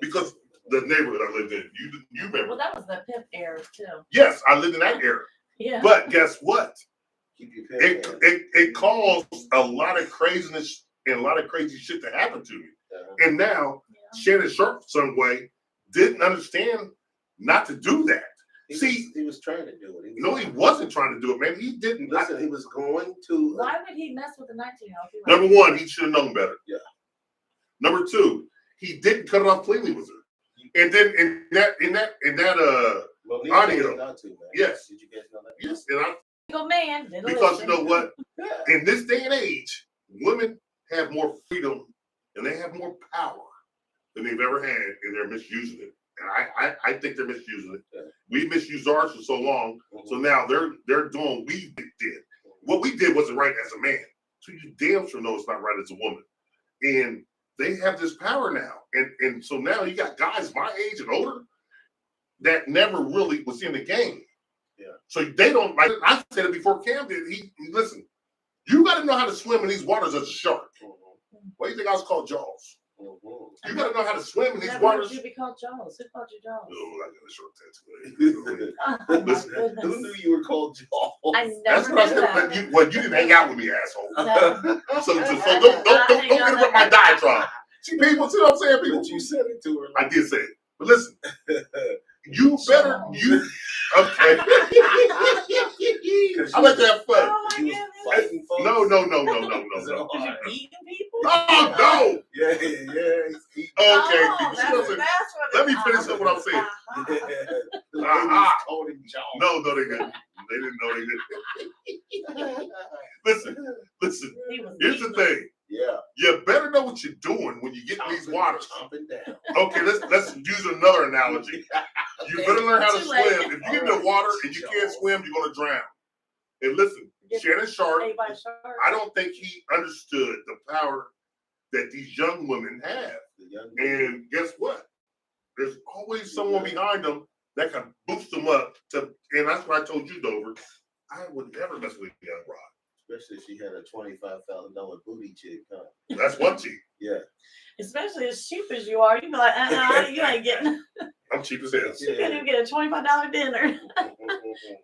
because the neighborhood I lived in. You remember? Well, that was the pimp era too. Yes, I lived in that era. Yeah. But guess what? Keep your pen down. It caused a lot of craziness and a lot of crazy shit that happened to me. Uh-huh. And now Yeah. Shannon Sharp, some way, didn't understand not to do that. He was trying to do it. No, he wasn't trying to do it, man. He didn't. Listen, he was going to. Why would he mess with a 19-year-old? Number one, he should have known better. Yeah. Number two, he didn't cut it off cleanly with her. And then in that Monique audio. told him not to, man. Yes. Did you guys know that? yes, and I Single man. didn't because you listen. know what? Yeah. In this day and age, women have more freedom and they have more power than they've ever had, and they're misusing it. And I think they're misusing it. Yeah. We misused ours for so long, so Mhm. now they're doing what we did. What we did wasn't right as a man. So you damn sure know it's not right as a woman. And they have this power now. And so now you got guys my age and older that never really was in the game. Yeah. So they don't, like I said it before Cam did, he listen, you got to know how to swim in these waters as a shark. Mhm. Why do you think I was called Jaws? Mhm. You got to know how to swim in these Never waters. heard you be called Jaws. Who called you Jaws? Oh, I got a short tattoo. Oh, my Listen, Who goodness. knew you were called Jaws? I That's never what I knew said. that. Well, you didn't hang out with me, asshole. No. So don't interrupt my diatribe. See, people, see what I'm saying, people? But you said it to her. I did say it. But listen, you better, okay. I like to have fun. Oh my You was goodness. fighting folks. No. Is it No. all Because right? you're beating people? Oh, no. Yeah. He's eating. Okay, Oh, people, see that's, what I'm saying? that's what Let me it- finish up what I'm saying. The Aha. ladies called him Jaws. No, they didn't. They didn't know they didn't. Listen, He was here's the beating them. thing. Yeah. You better know what you're doing when you get in these waters. Chomping down. Okay, let's use another analogy. You better learn how to Too late. swim. If you get in the water and you can't swim, you're gonna drown. And listen, Shannon Sharp, Ate by a shark. I don't think he understood the power that these young women have. The young And guess what? There's always someone behind them that can boost them up to, and that's what I told you, Dover. I would never mess with a young Rod. especially if she had a $25,000 booty chick, huh? That's one cheap. Yeah. Especially as cheap as you are, you be like, you ain't getting. I'm cheap as hell. You can't even get a $25 dinner.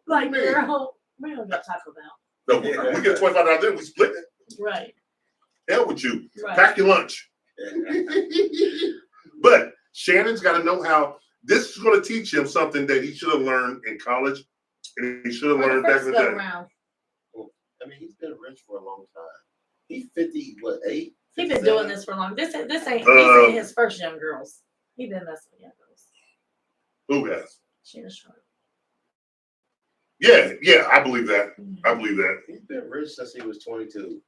Like, Man. girl, we don't get Taco Bell. No, we get $25 dinner, we split it. Right. Hell with you. Right. Pack your lunch. But Shannon's got to know how this is going to teach him something that he should have learned in college and he should have For the learned back first in the go day. around. I mean, he's been rich for a long time. He's 50, what, 8? He's been doing this for long. This ain't these ain't his first young girls. He been messing with young girls. Who has? She was short. Yeah, I believe that. I believe that. He's been rich since he was 22.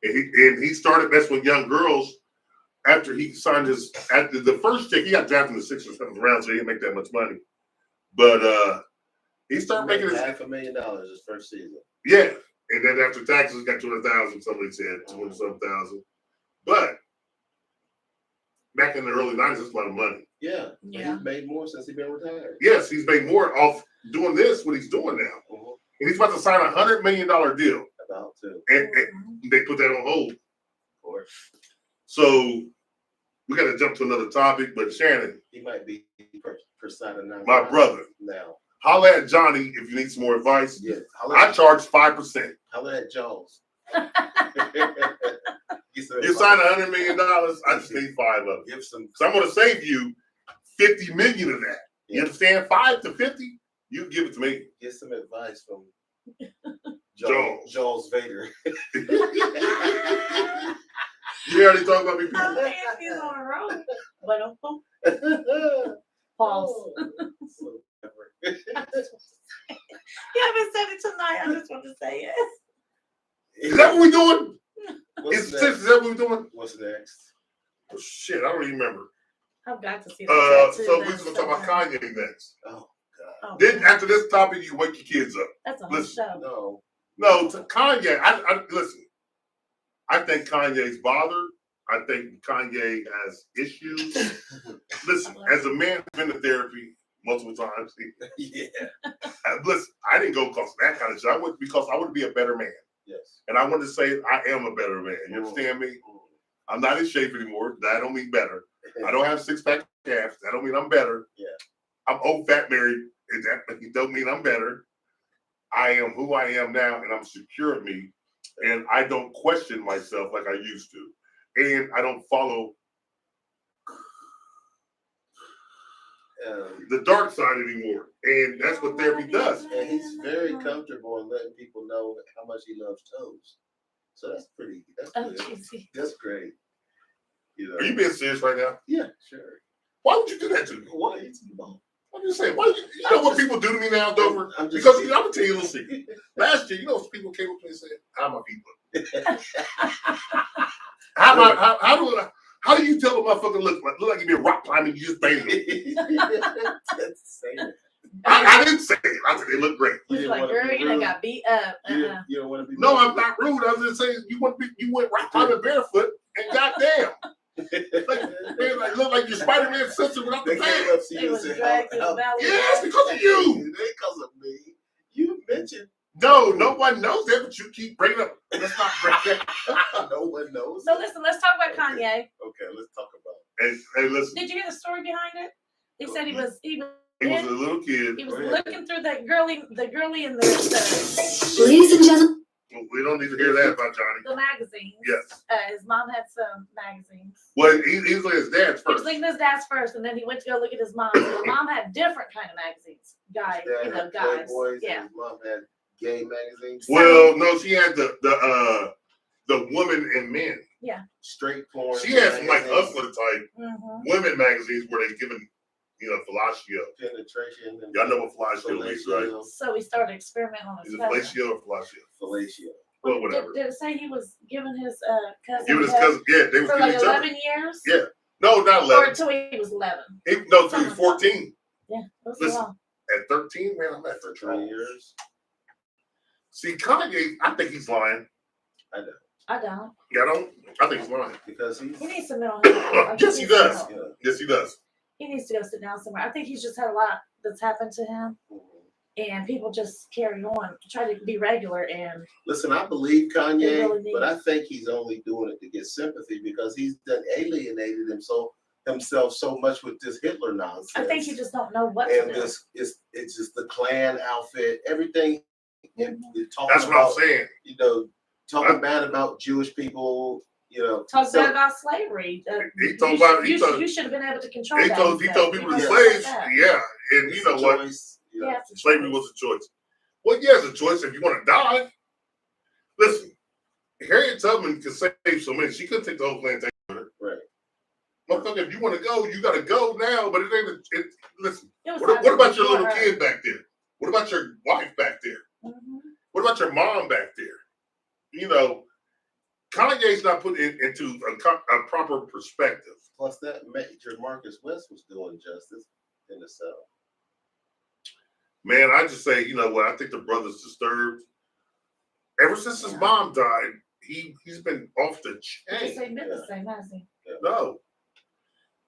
And he started messing with young girls after he signed after the first chick. He got drafted in the 6th or 7th round, so he didn't make that much money. But he started making his $500,000 his first season. yeah. And then after taxes, got 200,000. Somebody said 200,000. But back in the early 90s, that's a lot of money. Yeah. Yeah. He's made more since he's been retired. Yes, he's made more off doing this, what he's doing now. Mhm. And he's about to sign a $100 million deal. About to, And they put that on hold. of course. So we got to jump to another topic. But Shannon, He might be persona non my grata brother, now. holla at Johnny if you need some more advice. Yeah. I charge 5%. Holla at Jaws. You sign $100 million, I just need 5 of it. Give some. So I'm going to save you 50 million of that. You Yeah. understand? 5 to 50, you give it to me. Get some advice from Jaws. Jaws Vader. You already talked about me, people. I think he's on a roll. But pause. So clever. You haven't said it tonight. I just want to say it. Is that what we're doing? What's Is next? that what we're doing? What's next? Oh, shit, I don't even remember. I've got to see that. tattoo. So we're That's going to talk about so Kanye next. Oh God. Oh, Then after this topic, you wake your kids up. that's a whole listen. show. No. No, to Kanye, I listen. I think Kanye's bothered. I think Kanye has issues. Listen, as a man who's been to therapy multiple times, Yeah. listen, I didn't go because of that kind of shit. I went because I want to be a better man. Yes. And I wanted to say I am a better man. You understand me? I'm not in shape anymore. That don't mean better. I don't have 6-pack calves. That don't mean I'm better. Yeah. I'm old, fat, married. And that don't mean I'm better. I am who I am now, and I'm secure in me. and I don't question myself like I used to, and I don't follow the dark side anymore, and that's what therapy does. And he's very comfortable in letting people know how much he loves toes. So that's pretty. That's Oh, good. jeez. That's great. You know. Are you being serious right now? Yeah, sure. Why would you do that to me? Why you know? I'm just saying. Why? You know what people do to me now, Dover? I'm just Because I'm gonna tell you a little secret. Last year, you know, people came up to me and said, "How my people? How do you tell a motherfucker look like you be a rock climbing? You just painted it." I didn't say it. I said they look great. He's like, girl, you done got beat up. You don't want to be. No, I'm not rude. I was just saying you went rock climbing barefoot, and goddamn, like look like your Spider-Man sister without the They came pants. up to They you and was said, dragged to the valley. Yes, because of you. It ain't because of me. You mentioned. No one knows that, but you keep bringing up. Let's not bring that. No one knows. So listen, let's talk about Kanye. Okay, let's talk about it. Hey, listen. Did you hear the story behind it? He said he was He was a little kid. he was Go ahead. looking through the girly in the Ladies and gentlemen, We don't need to hear that about Johnny. magazines. Yes. His mom had some magazines. Well, he's like his dad's He was first. looking at his dad's first, and then he went to go look at his mom's. And his mom had different kind of magazines. Guys. Playboys, Yeah. His mom had gay magazines. Well, no, she had the women and men. Straight porn. She had some like magazines, hustler type Mm-hmm. women magazines where they given fellatio. penetration. And Y'all know what fellatio means, right? So he started experimenting on Is his it cousin. fellatio or fellatio? Fellatio. Well, whatever. Did it say he was giving his cousin Giving his head cousin, yeah, they was for giving like each other. 11 years? Yeah. No, not Or 11. until he was 11. No, till he was 14. Yeah, that's Listen. long. At 13, man, I'm at For 20 20 years. See, Kanye, I think he's lying. I don't. I think he's lying. Because he's. He needs some mental health. Yes, he does. to go. Yes, he does. He needs to go sit down somewhere. I think he's just had a lot that's happened to him, and people just carry on, try to be regular, and Listen, I believe They Kanye, really need but it. I think he's only doing it to get sympathy because he's done alienated himself so much with this Hitler nonsense. I think you just don't know what to and do. this is it's just the Klan outfit, everything. Mhm. Talking That's what I'm about, saying. talking bad about Jewish people. Talk so- bad about slavery. He told about- he told- you should have been able to control He that. told stuff. people You the know, slaves, like that. yeah. And you it's know a what? choice, Yeah, it's a Slavery choice. was a choice. Well, yeah, it's a choice if you want to die. Listen, Harriet Tubman could save so many. She could take the whole plantation with her. Right. Motherfucker, if you want to go, you got to go now. But it ain't. Listen, It was what happening about your before little her. kid back there? What about your wife back there? Mhm. What about your mom back there? Kanye's not put it into a proper perspective. Plus, that Major Marcus West was doing justice in the South. Man, I just say, you know what? I think the brother's disturbed. Ever since his mom died, he's been off the He chain. just been the same, hasn't he? No.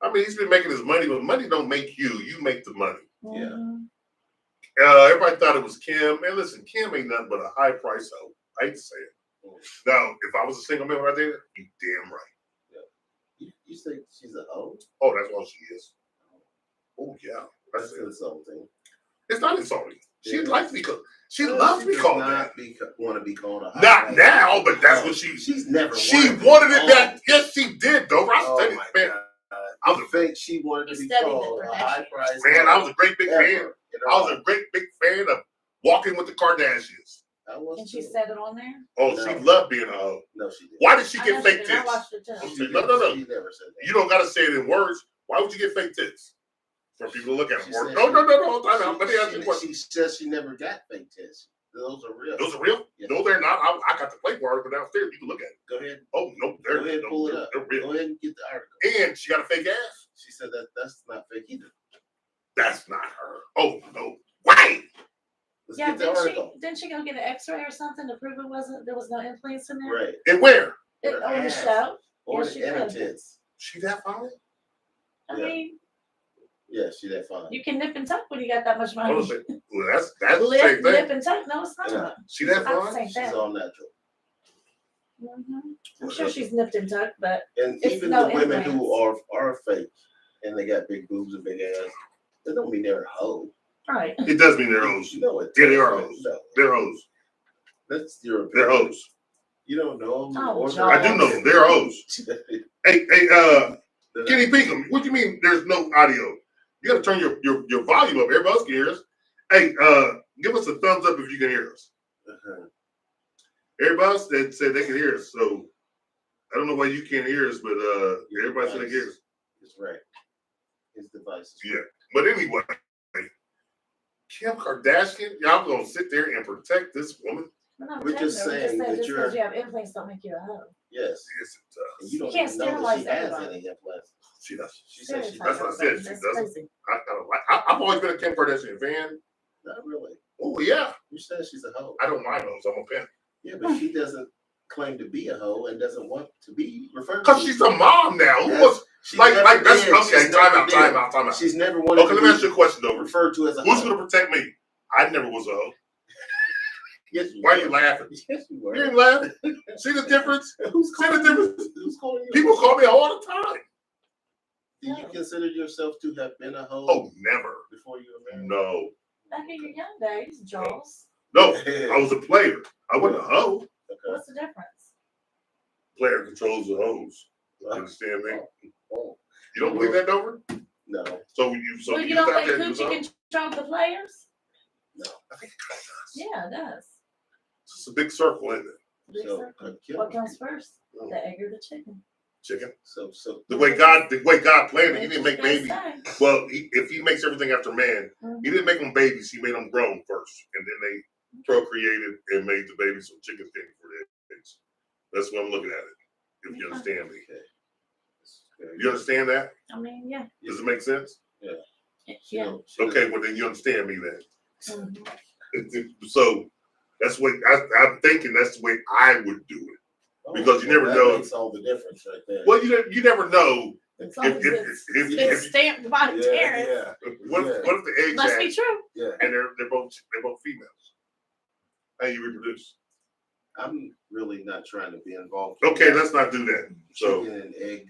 I mean, he's been making his money, but money don't make you. You make the money. Yeah. Mhm. Everybody thought it was Kim. Man, listen, Kim ain't nothing but a high price hoe. I hate to say it. Now, if I was a single man right there, you damn right. You say she's a hoe? Oh, that's all she is. Oh, yeah. That's That's it. insulting. It's not insulting. She Yeah. likes to be called. She loves to be does called not that. want to be called a hoe. Not now, but that's what she. She's never. She to be wanted it called. that. Yes, she did, though. I Oh studied, my man. God. I I was think she wanted to You be studied it called for a that high shit. price. Man, I was a great big fan. ever in her I was a life. great big fan of Walking with the Kardashians. I was And she too. said it on there. Oh, No. she loved being a hoe. No, she didn't. Why did she I get know fake did. I tits? watched it too. She No, no, no. She never said that. You don't got to say it in words. Why would you get fake tits? For people to look at She them. said No, she- no, no, no. Time out. Let me ask you a She question. says she never got fake tests. Those are real. Those are real? Yeah. No, they're not. I got the Playboy article downstairs. You can look at it. Go ahead. Oh, no, Go they're, ahead, pull it up. they're real. Go ahead and get the article. And she got a fake ass. She said that's not fake either. That's not her. Oh, no. Wait. Let's Yeah, get the article. didn't she go get an X-ray or something to prove there was no implants in there? Right. And where? Her On the ass. show. Or Yes, she the inner did. tits. She that fine? I Yeah. mean, Yeah, she that fine. you can nip and tuck when you got that much money. Hold on a second. Well, that's the Lip, same nip thing. and tuck? No, it's not. Yeah. She that Not the fine? same She's thing. all natural. Mhm. I'm sure she's nipped and tucked, but And It's even no the women who implants. are fake and they got big boobs and big ass, that don't mean they're a hoe. right. It does mean they're hoes. No, it Yeah, they are doesn't. hoes. No, They're hoes. that's your They're opinion. hoes. You don't know them? Oh, or John. I do know them. They're hoes. Hey, Kenny Pinkham, what do you mean there's no audio? You got to turn your volume up. Everybody else can hear us. Hey, give us a thumbs up if you can hear us. Uh-huh. Everybody else that said they can hear us. So I don't know why you can't hear us, but everybody said they can hear us. It's right. His device is Yeah. But anyway, Kim Kardashian, y'all gonna sit there and protect this woman? We're just saying that just you're- because you have implants don't make you a hoe. Yes. Yes, it does. And you don't can't even know that she sterilize has everybody. any implants. She does. She said she That's what I said. She That's doesn't. crazy. I've always been a Kim Kardashian fan. Not really. Oh yeah. You said she's a hoe. I don't mind those. I'm a fan. Yeah, but she doesn't claim to be a hoe and doesn't want to be referred to. Cause she's a mom now. Who Yes. was She like never that's did. okay? She's Time never out. did. Time out. Time out. She's never wanted Okay, to let me ask be you a question though. referred to as a Who's hoe. gonna protect me? I never was a hoe. Yes, you Why are were. you laughing? Yes, you were. You didn't laugh. See the difference? Who's See the calling difference? you? Who's calling you? People call me all the time. Do you consider yourself to have been a hoe Oh, never. before you were married? No. Back in your young days, Jaws. No. I was a player. I wasn't a hoe. Okay. What's the difference? Player controls the hose. You understand me? Oh, You don't believe that, Dover? no. So Well, you you don't thought think that was a hoe? Coochie controls the players? I think it kind of does. Yeah, it does. It's a big circle, isn't it? Big So, circle. Kim- What comes first? Oh. The egg or the chicken? Chicken. So The way God planned it, he didn't make It's the babies. same. Well, if he makes everything after man, Mhm. he didn't make them babies. He made them grown first, and then they procreated and made the babies. So chickens came for their eggs. That's what I'm looking at it. If you understand me, you understand that? I mean, yeah. Does it make sense? Yeah. Okay, well then you understand me then. Mhm. So that's what I'm thinking. That's the way I would do it. Because you never that know. makes all the difference right there. Well, you never know. As long as it's stamped by yeah, Terrence. yeah, What if the eggs Must be hatch true. yeah. and they're both females? How you reproduce? I'm really not trying to be involved. in Okay, that let's not do that. So chicken and egg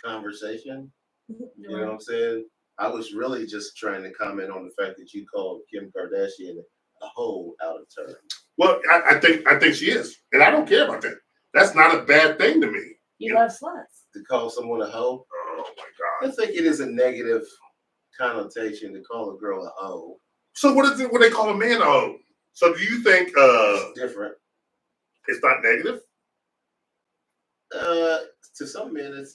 conversation. You know what Right. I'm saying? I was really just trying to comment on the fact that you called Kim Kardashian a hoe out of turn. well, I think she is, and I don't care about that. That's not a bad thing to me. You love sluts. To call someone a hoe, Oh my I God. think it is a negative connotation to call a girl a hoe. So what is it when they call a man a hoe? So do you think It's different. it's not negative? To some men,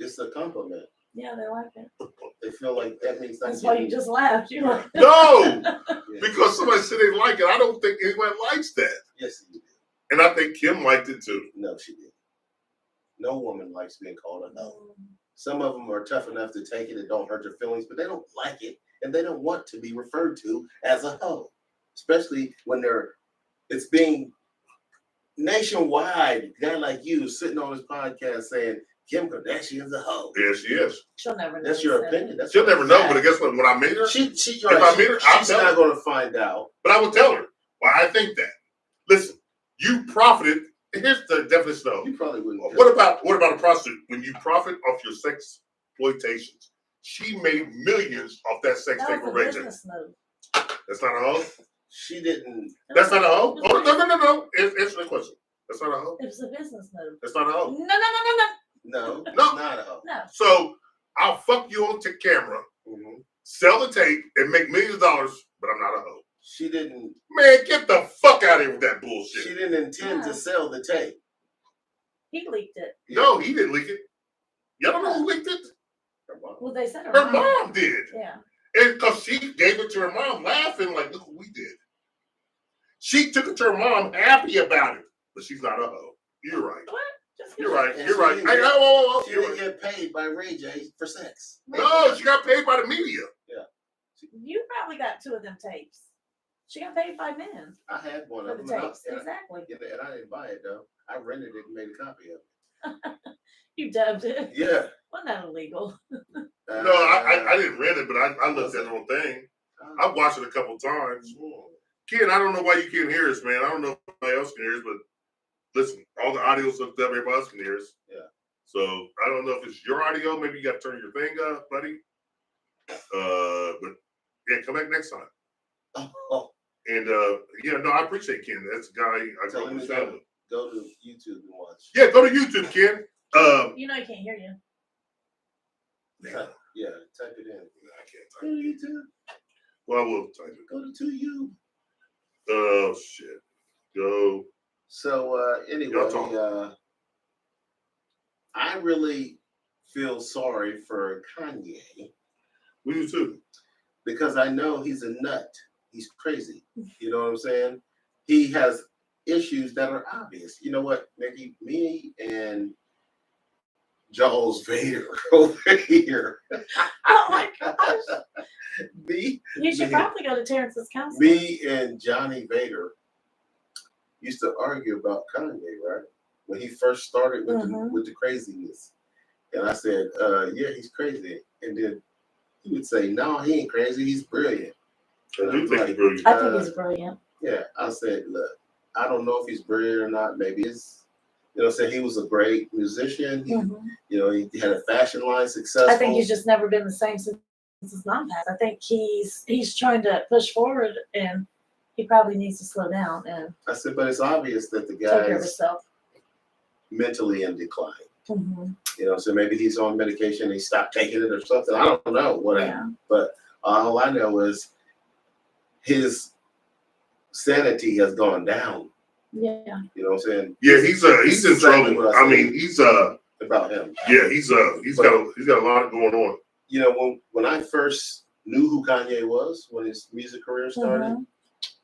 it's a compliment. Yeah, they like it. They feel like that means That's why you just laughed. You like No, Yeah. because somebody said they like it. I don't think anyone likes that, Yes, you did. and I think Kim liked it too. No, she didn't. No woman likes being called a hoe. Some of them are tough enough to take it. It don't hurt their feelings, but they don't like it, and they don't want to be referred to as a hoe, especially when it's being nationwide. A guy like you sitting on this podcast saying Kim Kardashian's a hoe. Yeah, she is. She'll never know. That's your opinion. That's She'll your never know, fact. but guess what? When I meet her, She, If I meet her, I'll she's tell not her. going to find out. but I will tell her why I think that. Listen, you profited. Here's the definition of You probably wouldn't. what about a prostitute? When you profit off your sex exploitations, she made millions off that sex That tape was for a Ray J. business move. That's not a hoe. She didn't. That's not a hoe. Oh, no. Answer the question. That's not a hoe. It was a business move. That's not a hoe. No, No. it's not a hoe. No. So I'll fuck you on to camera, Mhm. sell the tape, and make millions of dollars, but I'm not a hoe. She didn't. Man, get the fuck out of here with that She bullshit. didn't intend to No. sell the tape. He leaked it. No, he didn't leak it. Y'all don't know who leaked it? Her mom. Well, they said her Her mom did. Yeah. And because she gave it to her mom laughing, like, look what we did. She took it to her mom happy about it, but she's not a hoe. You're right. What? Just You're right. And You're she right. didn't Hey, get- whoa. She You're didn't right. get paid by Ray J for sex. No, she got paid by the media. You probably got 2 of them tapes. She got paid by men I had one for of the them. tapes. Exactly. And I didn't buy it though. I rented it and made a copy of it. You dubbed it. Yeah. Wasn't that illegal? No, I didn't rent it, but I looked at the whole thing. I've watched it a couple times. Ken, I don't know why you can't hear us, man. I don't know if anybody else can hear us, but listen, all the audio's hooked up. Everybody else can hear us. Yeah. So I don't know if it's your audio. Maybe you got to turn your thing up, buddy. But yeah, come back next time. Oh, And yeah, no, I appreciate Ken. That's a guy I Tell grew up him with to family. go to YouTube and watch. Yeah, go to YouTube, Ken. You know, I can't hear you. Yeah, type it in. I can't Go type to it. YouTube. Well, I will type it. Go to you. Oh shit. Go. So anyway, Y'all talk. I really feel sorry for Kanye We do too. because I know he's a nut. He's crazy. You know what I'm saying? He has issues that are obvious. You know what, Mickey? Me and Charles Vader over here. Oh my gosh. Me, You should Me. probably go to Terrence's counseling. me and Johnny Vader used to argue about Kanye, right? When he first started with the craziness. And I said, yeah, he's crazy. And then he would say, no, he ain't crazy, he's brilliant. I do think he's brilliant. I think he's brilliant. Yeah, I said, look, I don't know if he's brilliant or not. Maybe it's, you know, say he was a great musician. He, you know, he had a fashion line successful. I think he's just never been the same since his mom passed. I think he's trying to push forward, and he probably needs to slow down and I said, but it's obvious that the take care of guy's himself. mentally in decline. Mm-hmm. You know, so maybe he's on medication, he stopped taking it or something. I don't know what happened. But all I know is his sanity has gone down. Yeah. You know what I'm saying? Yeah, he's in Exactly trouble. what I I mean, said. About him. yeah, he's got a lot going on. You know, when I first knew who Kanye was, when his music career started,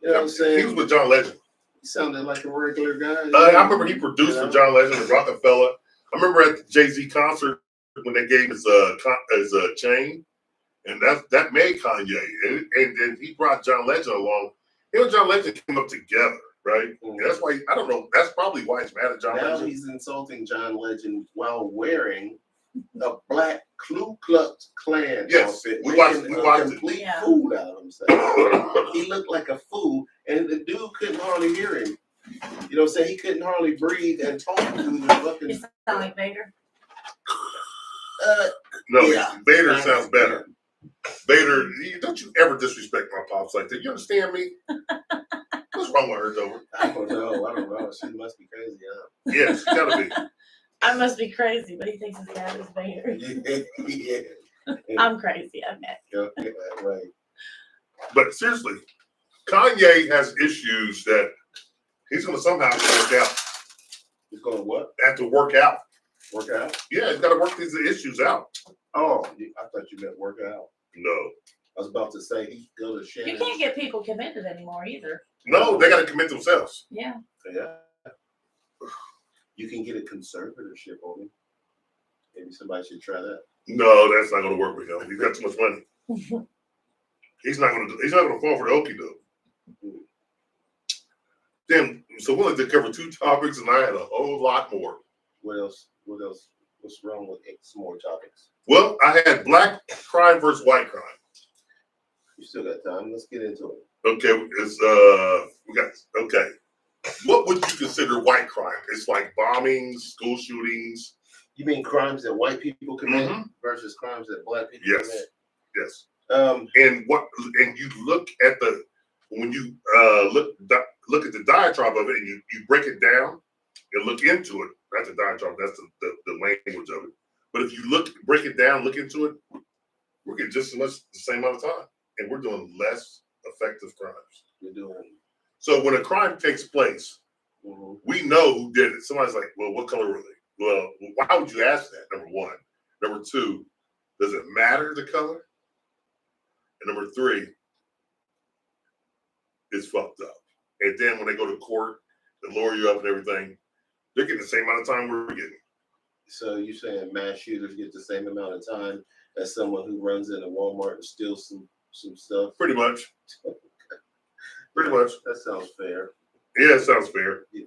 you know what I'm saying? He was with John Legend. He sounded like a regular guy. I remember he produced for John Legend and Rockefeller. I remember at the Jay-Z concert when they gave his chain, and that made Kanye, and he brought John Legend along. Him and John Legend came up together, right? And that's why I don't know. That's probably why he's mad at John Now Legend. he's insulting John Legend while wearing a black Ku Klux Klan outfit. We watched making it. a complete fool out of himself. He looked like a fool, and the dude couldn't hardly hear him. You know what I'm saying? He couldn't hardly breathe and talk through the fucking. You sound like Vader. No, Yeah. Vader sounds better. Vader, don't you ever disrespect my pops like that. You understand me? What's wrong with her, though? I don't know. She must be crazy, huh? Yeah, she gotta be. I must be crazy, but he thinks his dad is Vader. Yeah. I'm crazy, I bet. Okay, right. But seriously, Kanye has issues that he's going to somehow work out. He's going to what? Have to work out. Work out? Yeah, he's got to work these issues out. Oh, I thought you meant work out. No. I was about to say he go to Shannon. You can't get people committed anymore either. No, they got to commit themselves. Yeah. Yeah. You can get a conservatorship on him. Maybe somebody should try that. No, that's not going to work with him. He's got too much money. He's not going to fall for the okie doke. Then, so we wanted to cover 2 topics, and I had a whole lot more. What else? What's wrong with some more topics? Well, I had black crime versus white crime. You still got time. Let's get into it. Okay, okay. What would you consider white crime? It's like bombings, school shootings. You mean crimes that white people commit versus crimes that black people commit? Yes. And you look at when you look at the diatribe of it, and you break it down and look into it. That's a diatribe. That's the language of it. But if you break it down, look into it, we're getting just as much the same amount of time, and we're doing less effective crimes. We're doing. So when a crime takes place, we know who did it. Somebody's like, well, what color were they? Well, why would you ask that? Number one. Number two, does it matter the color? And number three, it's fucked up. And then when they go to court, they lower you up and everything, they're getting the same amount of time we're getting. So you're saying mass shooters get the same amount of time as someone who runs into Walmart and steals some stuff? Pretty much. Pretty much. That sounds fair. Yeah, it sounds fair. Yeah.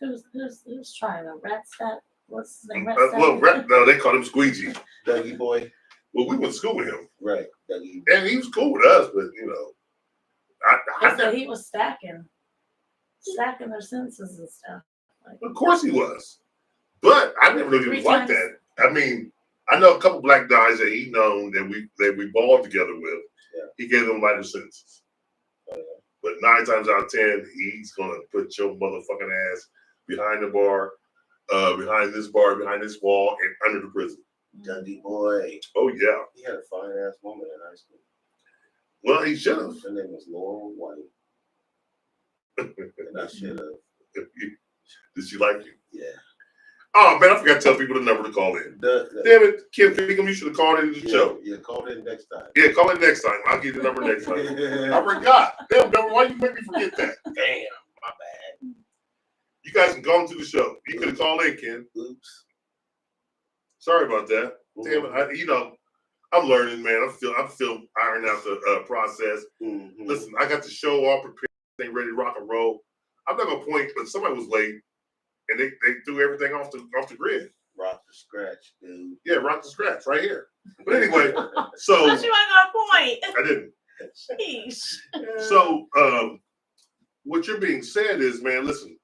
Who's trying to Ratstack? What's his name? No, they called him Squeegee. Dougie boy. Well, we went to school with him. Right. Dougie. And he was cool with us, but I said he was stacking their sentences and stuff. Of course he was. But I never knew he was like that. I mean, I know a couple black guys that he known that we balled together with. Yeah. He gave them lighter sentences. But 9 times out of 10, he's gonna put your motherfucking ass behind the bar, behind this bar, behind this wall, and under the prison. Dundee boy. Oh yeah. He had a fine ass woman in high school. Well, he should have. Her name was Laurel White. And I should have. Did she like you? Yeah. Oh man, I forgot to tell people the number to call in. Damn it, Kim Bingham, you should have called into the show. Yeah, call in next time. Yeah, call in next time. I'll give you the number next time. I forgot. Damn, why you make me forget that? Damn, my bad. You guys can call into the show. You could have called in, Ken. Oops. Sorry about that. Damn it. I'm learning, man. I'm still ironing out the process. Mm-hmm. Listen, I got the show all prepared. They ready to rock and roll. I'm not gonna point, but somebody was late, and they threw everything off the grid. Rock the scratch, dude. Yeah, rock the scratch right here. But anyway, so But you ain't got a point. I didn't. Sheesh. So what you're being said is, man, listen,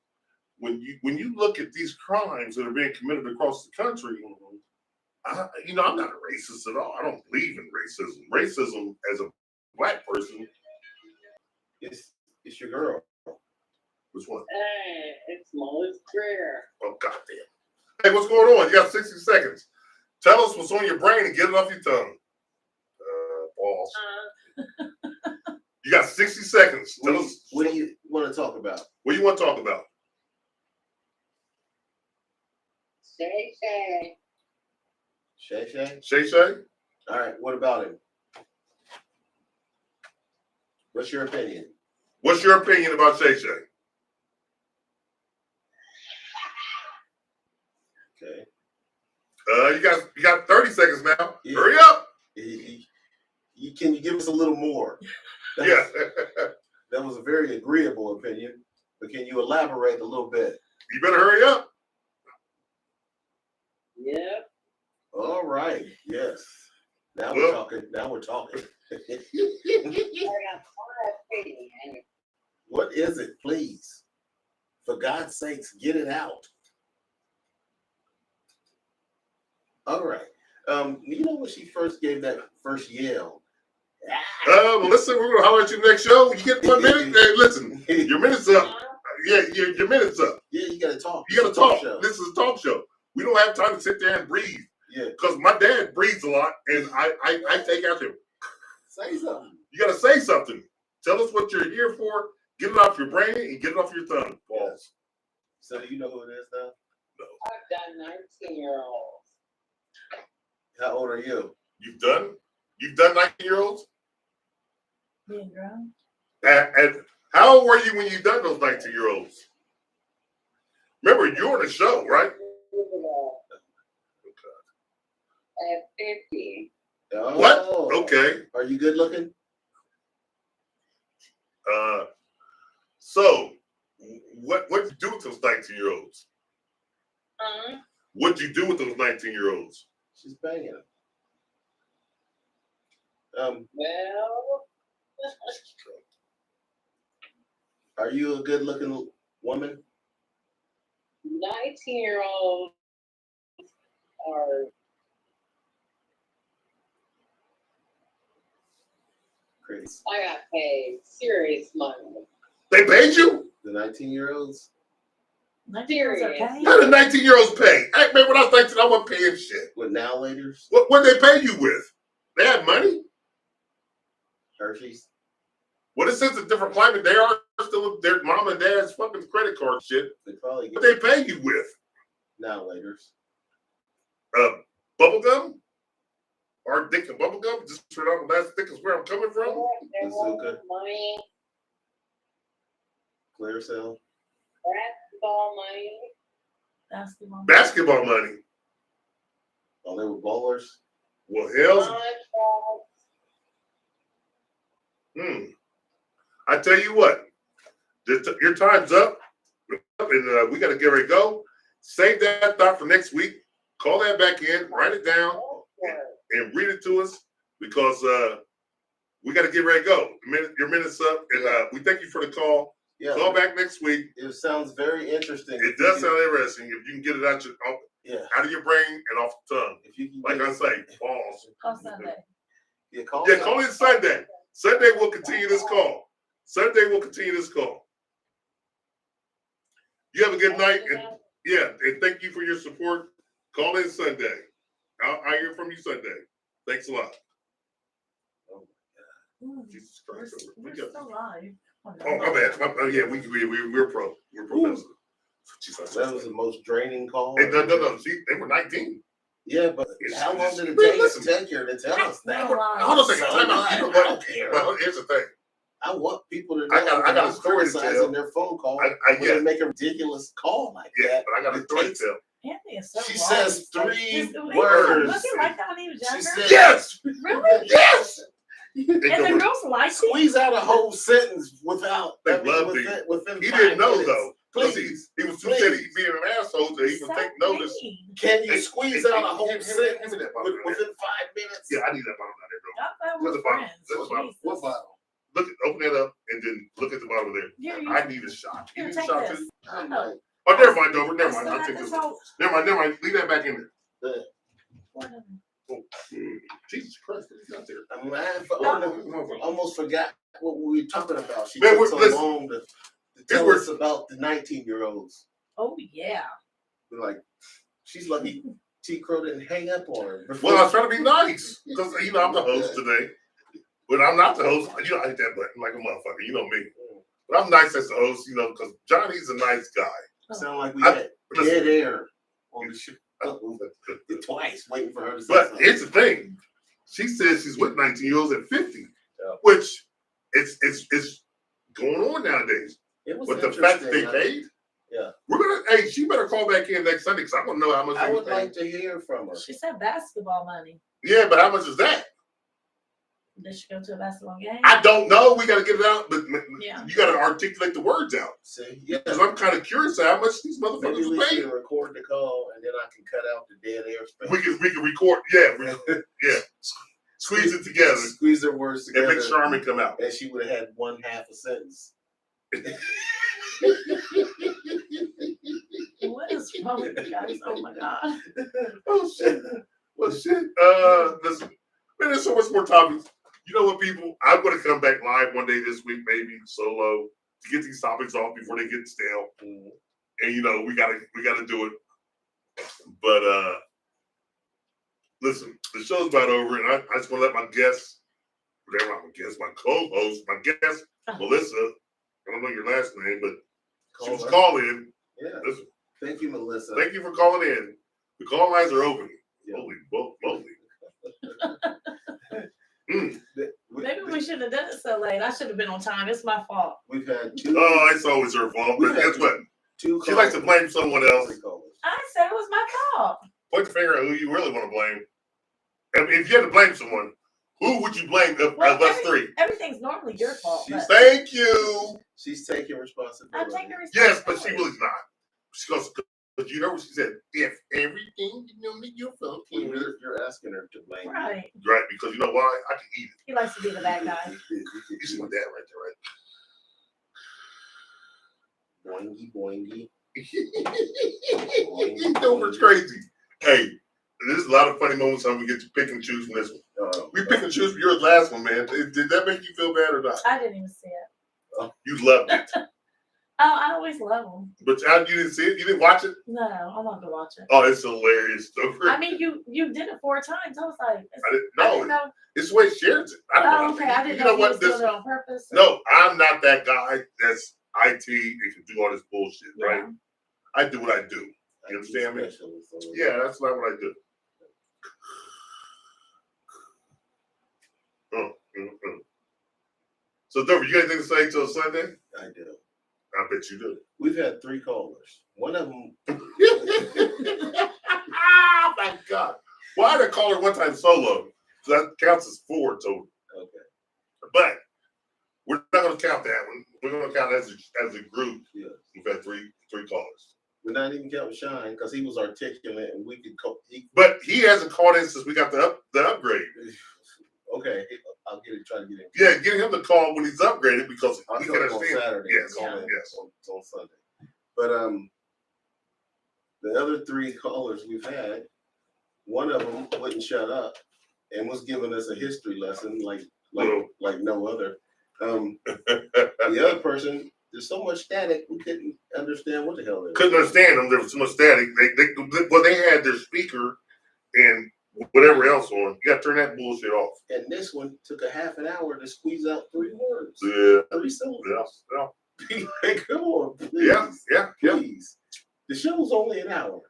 when you look at these crimes that are being committed across the country, I'm not a racist at all. I don't believe in racism. Racism as a black person. It's your girl. Which one? Hey, it's Melissa Greer. Oh, goddamn. Hey, what's going on? You got 60 seconds. Tell us what's on your brain and get it off your tongue. Balls. You got 60 seconds. Tell us. What do you want to talk about? What do you want to talk about? Shay Shay. Shay Shay? Shay Shay? All right, what about him? What's your opinion? What's your opinion about Shay Shay? Okay. You got 30 seconds now. Yeah. Hurry up. Can you give us a little more? Yeah. That was a very agreeable opinion, but can you elaborate a little bit? You better hurry up. Yep. All right. Yes. Now Well- we're talking. Now we're talking. I got my opinion. What is it, please? For God's sakes, get it out. All right. When she first gave that first yell. Listen, we're gonna holler at you next show. You get 1 minute. Hey, listen, your minute's up. Yeah, your minute's up. Yeah, you gotta talk. You gotta It's a talk talk. show. This is a talk show. We don't have time to sit there and breathe. Yeah. Because my dad breathes a lot, and I take after him. Say something. You gotta say something. Tell us what you're here for. Get it off your brain and get it off your tongue. Balls. So do you know who it is now? I've got 19-year-olds. How old are you? You've done 19-year-olds? Being grown. And how old were you when you done those 19-year-olds? Remember, you're on the show, right? At 50. Oh, What? Okay. Are you good looking? So what'd you do with those 19-year-olds? What'd you do with those 19-year-olds? She's banging. Well, Are you a good looking woman? 19-year-olds are Crazy. I got paid serious money. They paid you? The 19-year-olds? 19-year-olds are paid. How did 19-year-olds pay? Hey, man, when I was 19, I wasn't paying shit. With now laters? What they pay you with? They had money? Hershey's? Well, this is a different climate. They are still their mom and dad's fucking credit card shit. They probably What get they pay you with? now laters. Bubble gum? Or dick and bubble gum? Just straight up, that's thick is where I'm coming from? They want Bazooka. money, Clear cell. basketball money. Basketball. Basketball money. Oh, they were ballers. Well, hell, Contracts. I tell you what, your time's up, and we got to get ready to go. Save that thought for next week. Call that back in, write it down, and read it to us because we got to get ready to go. Your minute's up, and we thank you for the call. Yeah. Call back next week. It sounds very interesting. It does sound interesting if you can get it out Yeah. of your brain and off the tongue. If you can Like get I say, balls. Call Sunday. Yeah, call. Yeah, call in Sunday. Sunday we'll continue this call. You have a good night, and and thank you for your support. Call in Sunday. I hear from you Sunday. Thanks a lot. Jesus Christ. We're still live. Oh, my bad. Yeah, we're pro. We're professional. Jesus. That was the most draining call. Hey, no. See, they were 19. Yeah, but how long did it take you to tell us that? No lie. Hold on a second. Time out. You know I what? don't care. Well, here's the thing. I want people to know I got a story to criticizing tell. their phone call I when they make a ridiculous call like Yeah, that. but I got a story to tell. Anthony is so She wrong. says three He was words. like that when he was She younger. said, Yes! Really? Yes! And the girls like it. Squeeze out a whole sentence without. They loved it. Within He 5 didn't know, minutes. though. Please, He was too steady being an asshole to even So take notice. mean. can you Hey, squeeze hey, out a hey, whole hey, sentence give me that bottle down within 5 minutes? Yeah, I need that bottle down there, bro. I thought we Where's were the bottle? friends. Where's the bottle? Jesus. What bottle? Look, open that up and then look at the bottom there. Here, you I need a shot. You here, need a take shot this. too? I'm No. like, Oh, never mind, Dover. Never I mind. still I'll got take this this. whole- Never mind. Leave that back in there. Whatever. Oh, Jesus Christ, what is out there? I'm laughing. No. Almost forgot what we were talking about. She Man, took so listen. long to tell Here's us about the 19-year-olds. Oh yeah. We're like, she's lucky T. Crow didn't hang up on her. Well, I was trying to be nice because I'm the host today, but I'm not the host. You know, I hit that button like a motherfucker. You know me. But I'm nice as the host, because Johnny's a nice guy. Sound like we I- had listen. dead air on the show twice, waiting for her to say But something. here's the thing: she says she's with 19-year-olds at 50, Yeah. which it's going on nowadays. It was But the fact that they interesting. paid, Yeah. we're gonna. Hey, she better call back in next Sunday because I want to know how much. I they would paid. like to hear from her. She said basketball money. Yeah, but how much is that? Did she go to a basketball game? I don't know. We got to get it out, but Yeah. you got to articulate the words out. See, yeah. Because I'm kind of curious how much these Maybe motherfuckers we pay. should record the call and then I can cut out the dead air space. We can record. Yeah. Squeeze it together Squeeze their words and together. make Charmin come out. And she would have had one half a sentence. What is wrong with you guys? Oh my god. Oh shit. Well shit. Listen, man, there's so much more topics. You know what, people? I'm gonna come back live one day this week, maybe solo, to get these topics off before they get stale. And we gotta do it. But listen, the show's about over, and I just want to let my guest, whatever I'm guest, my co-host, my guest, Melissa. I don't know your last name, but she was calling. Yeah. Listen, Thank you, Melissa. thank you for calling in. The call lines are open. Yeah. Holy moly. Maybe we shouldn't have done it so late. I should have been on time. It's my fault. We've had two. Oh, it's always her fault. But guess what? Two She likes to blame someone else. I said it was my fault. Point the finger at who you really want to blame. If you had to blame someone, who would you blame of us three? Everything's normally your fault. But Thank you. She's taking responsibility. I'm taking Yes, responsibility. but she really's not. She goes, but you heard what she said. If everything your fault, Well, you're asking her to blame. Right. right? Because you know why? I can eat it. He likes to be the bad guy. You see my dad right Boingy, boingy. there, right? Dover's crazy. Hey, there's a lot of funny moments how we get to pick and choose from this one. We pick and choose from yours last one, man. Did that make you feel bad or not? I didn't even see it. You loved it. Oh, I always love him. But you didn't see it? You didn't watch it? No, I'm not gonna watch it. Oh, it's hilarious. Dover. I mean, you did it 4 times. I was like, I didn't I know. didn't know. It's the way he shares it. I don't Oh, know. okay. I didn't You know know he what? was doing it on purpose. No, I'm not that guy that's IT and can do all this bullshit, Yeah. right? I do what I do. You understand me? Yeah, that's not what I do. So, Dover, you got anything to say till Sunday? I do. I bet you do. We've had 3 callers. One of them. Oh my God! Well, I had a caller one time solo, so that counts as 4 total. Okay. But we're not going to count that one. We're going to count it as a group. Yeah. We've had three callers. We're not even counting Shine because he was articulate and we could call. But he hasn't called in since we got the upgrade. Okay, I'll try to get him. Yeah, get him to call when he's upgraded because I'll we call can him on understand. Saturday. Yes, Call in yes. on Sunday. But the other 3 callers we've had, one of them wouldn't shut up and was giving us a history lesson like no other. The other person There's so much static, we couldn't understand what the hell it Couldn't understand them. There was so much static. They had their speaker and whatever else on. You got to turn that bullshit off. And this one took a half an hour to squeeze out 3 words. Yeah. 3 syllables. Yeah. Like, come on, please. Yeah. Please. The show's only an hour.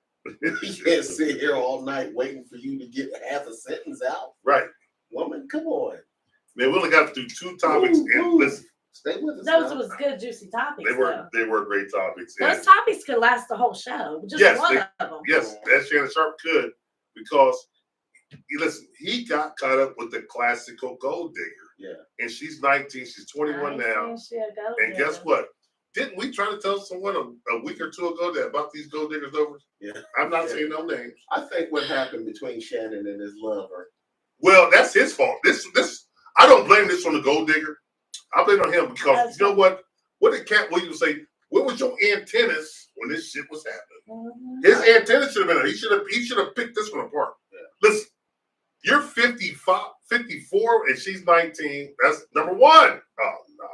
You can't sit here all night waiting for you to get half a sentence out. Right. Woman, come on. Man, we only got through 2 topics, and listen, Stay with us. Those now. was good, juicy topics. they were great topics. Those And topics could last the whole show. Just Yes, one they- of them. yes, that Shannon Sharp could, because listen, he got caught up with the classical gold digger. Yeah. And she's 19, she's 21 now. And guess what? Didn't we try to tell someone a week or 2 ago that about these gold diggers over? Yeah. I'm not saying no names. I think what happened between Shannon and his lover. Well, that's his fault. This I don't blame this on the gold digger. I blame it on him because That's you know what? What did Cat Williams say? Where was your antennas when this shit was happening? His antennas should have been there. He should have picked this one apart. Yeah. Listen, you're 55, 54, and she's 19. That's number 1. Oh nah.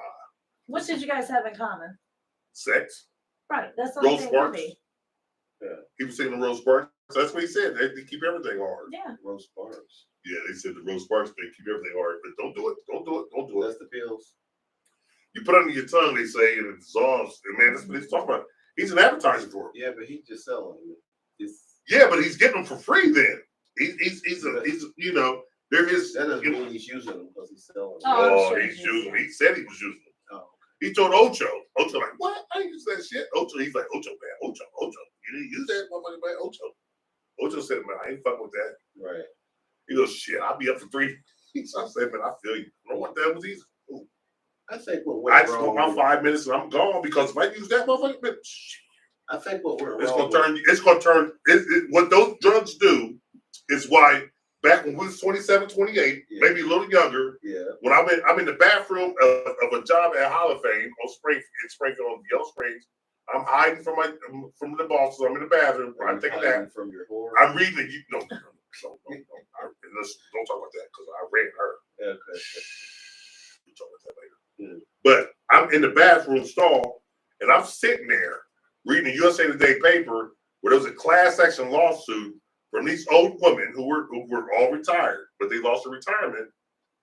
What did you guys have in common? Sex. Right. That's the Rose thing Sparks. for me. He was saying the Rose Sparks. That's what he said. They keep everything hard. Yeah. Rose Sparks. Yeah, they said the Rose Sparks, they keep everything hard. But don't do it. Don't do it. Don't do it. That's the pills. You put it under your tongue, they say, and it dissolves. And man, that's what he's talking about. He's an advertiser for it. Yeah, but he's just selling it. It's, Yeah, but he's getting them for free then. He's you know, they're his. that doesn't you know, mean he's using them because he's selling them. Oh, I'm oh, sure he's he's using. using He said he was using them. Oh. He told Ocho. Ocho like, what? I ain't use that shit. Ocho, he's like, Ocho, man, Ocho. You didn't use that motherfucker, man, Ocho. Ocho said, man, I ain't fucking with that. Right. He goes, shit, I'll be up for 3. So I said, man, I feel you. I don't want that was easy. I think what I went just wrong. want my with- 5 minutes and I'm gone because if I use that motherfucker, man, shit, I think what went it's wrong. gonna turn. What those drugs do is why back when we was 27, 28, Yeah. maybe a little younger, Yeah. when I'm in the bathroom of a job at Hall of Fame in Springfield, on Yellow Springs, I'm hiding from the bosses. I'm in the bathroom. I'm taking hiding that. from your whore. I'm reading it. No. Don't talk about that because I read her. Okay. We'll talk about that later. Hmm. But I'm in the bathroom stall and I'm sitting there reading the USA Today paper where there was a class action lawsuit from these old women who were all retired, but they lost their retirement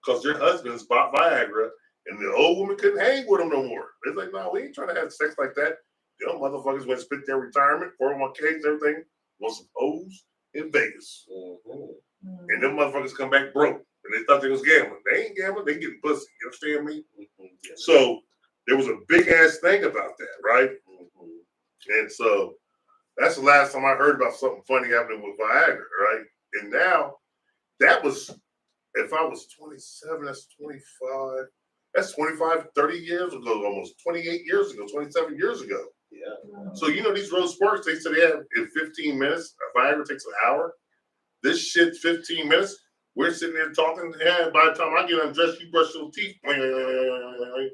because their husbands bought Viagra and the old woman couldn't hang with them no more. It's like, no, we ain't trying to have sex like that. Them motherfuckers went to split their retirement, 401ks, everything, on some hoes in Vegas. Mhm. And them motherfuckers come back broke. And they thought they was gambling. They ain't gambling, they getting pussy. You understand me? Mhm. Yeah. So there was a big ass thing about that, right? Mhm. And so that's the last time I heard about something funny happening with Viagra, right? And now that was, if I was 27, that's 25. That's 25, 30 years ago, almost 28 years ago, 27 years ago. Yeah. So, you know, these Rose Sparks, they said they have in 15 minutes. Viagra takes an hour. This shit's 15 minutes. We're sitting there talking. And by the time I get undressed, you brush your teeth. And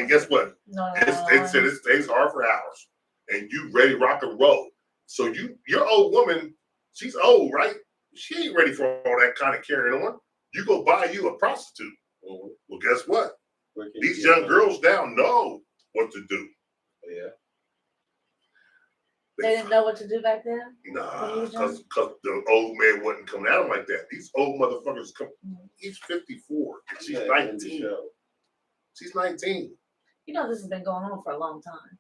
guess what? No. It said it stays hard for hours. And you ready to rock and roll. So your old woman, she's old, right? She ain't ready for all that kind of carrying on. You go buy you a prostitute. Mhm. Well, guess what? Where can These you get young one? girls now know what to do. Yeah. They didn't know what to do back then. Nah, because the old man wasn't coming at them like that. These old motherfuckers come. He's 54 and she's Yeah, in the 19. show. She's 19. You know this has been going on for a long time.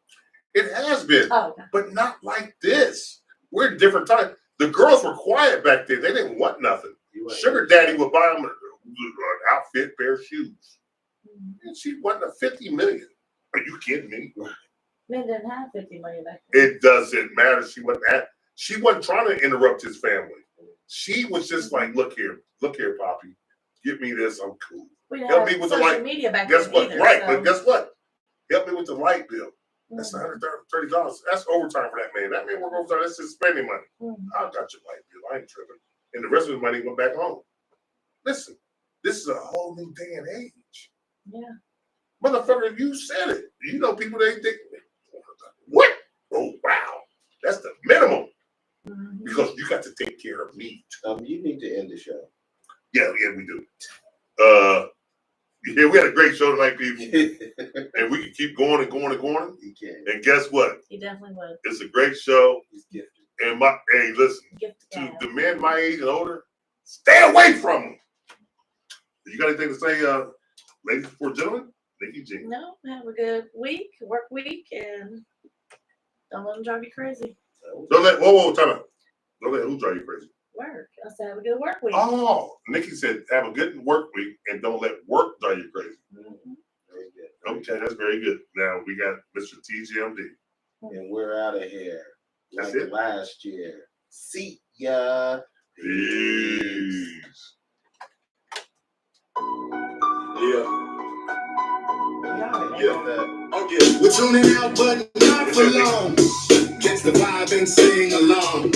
It has been, Oh, okay. but not like this. We're in a different time. The girls were quiet back then. They didn't want nothing. You ain't- Sugar daddy would buy them an outfit, pair of shoes. And she wanted a 50 million. Are you kidding me? Men didn't have 50 million back then. It doesn't matter. She wasn't trying to interrupt his family. She was just like, look here, Poppy, give me this. I'm cool. We Help didn't me have with the social light. media back Guess then what? either. Right, so- but guess what? Help me with the light bill. That's Mhm. $130. That's overtime for that man. That man work overtime. That's his spending money. Mhm. I got your light bill. I ain't tripping. And the rest of his money went back home. Listen, this is a whole new day and age. Yeah. Motherfucker, you said it. You know people, they think, what? Oh, wow. That's the minimum. Mhm. Because you got to take care of me. You need to end the show. Yeah, we do. Yeah, we had a great show tonight, people. And we can keep going and going and going. He can. And guess what? He definitely would. It's a great show. He's gifted. And listen, Gift to gab. the men my age and older, stay away from them. You got anything to say, ladies before gentlemen? Nikki G. No, have a good work week, and don't let them drive you crazy. Don't let, whoa, time out. Don't let who drive you crazy. Work. I said have a good work week. Oh, Nikki said have a good work week and don't let work drive you crazy. Mhm. Very good. Okay, that's very good. Now we got Mr. TGMD. And we're out of here. That's Like it. last year. See ya. Peace. Yeah. Yeah. Okay. We're tuning out, but not for long. Catch the vibe and sing along.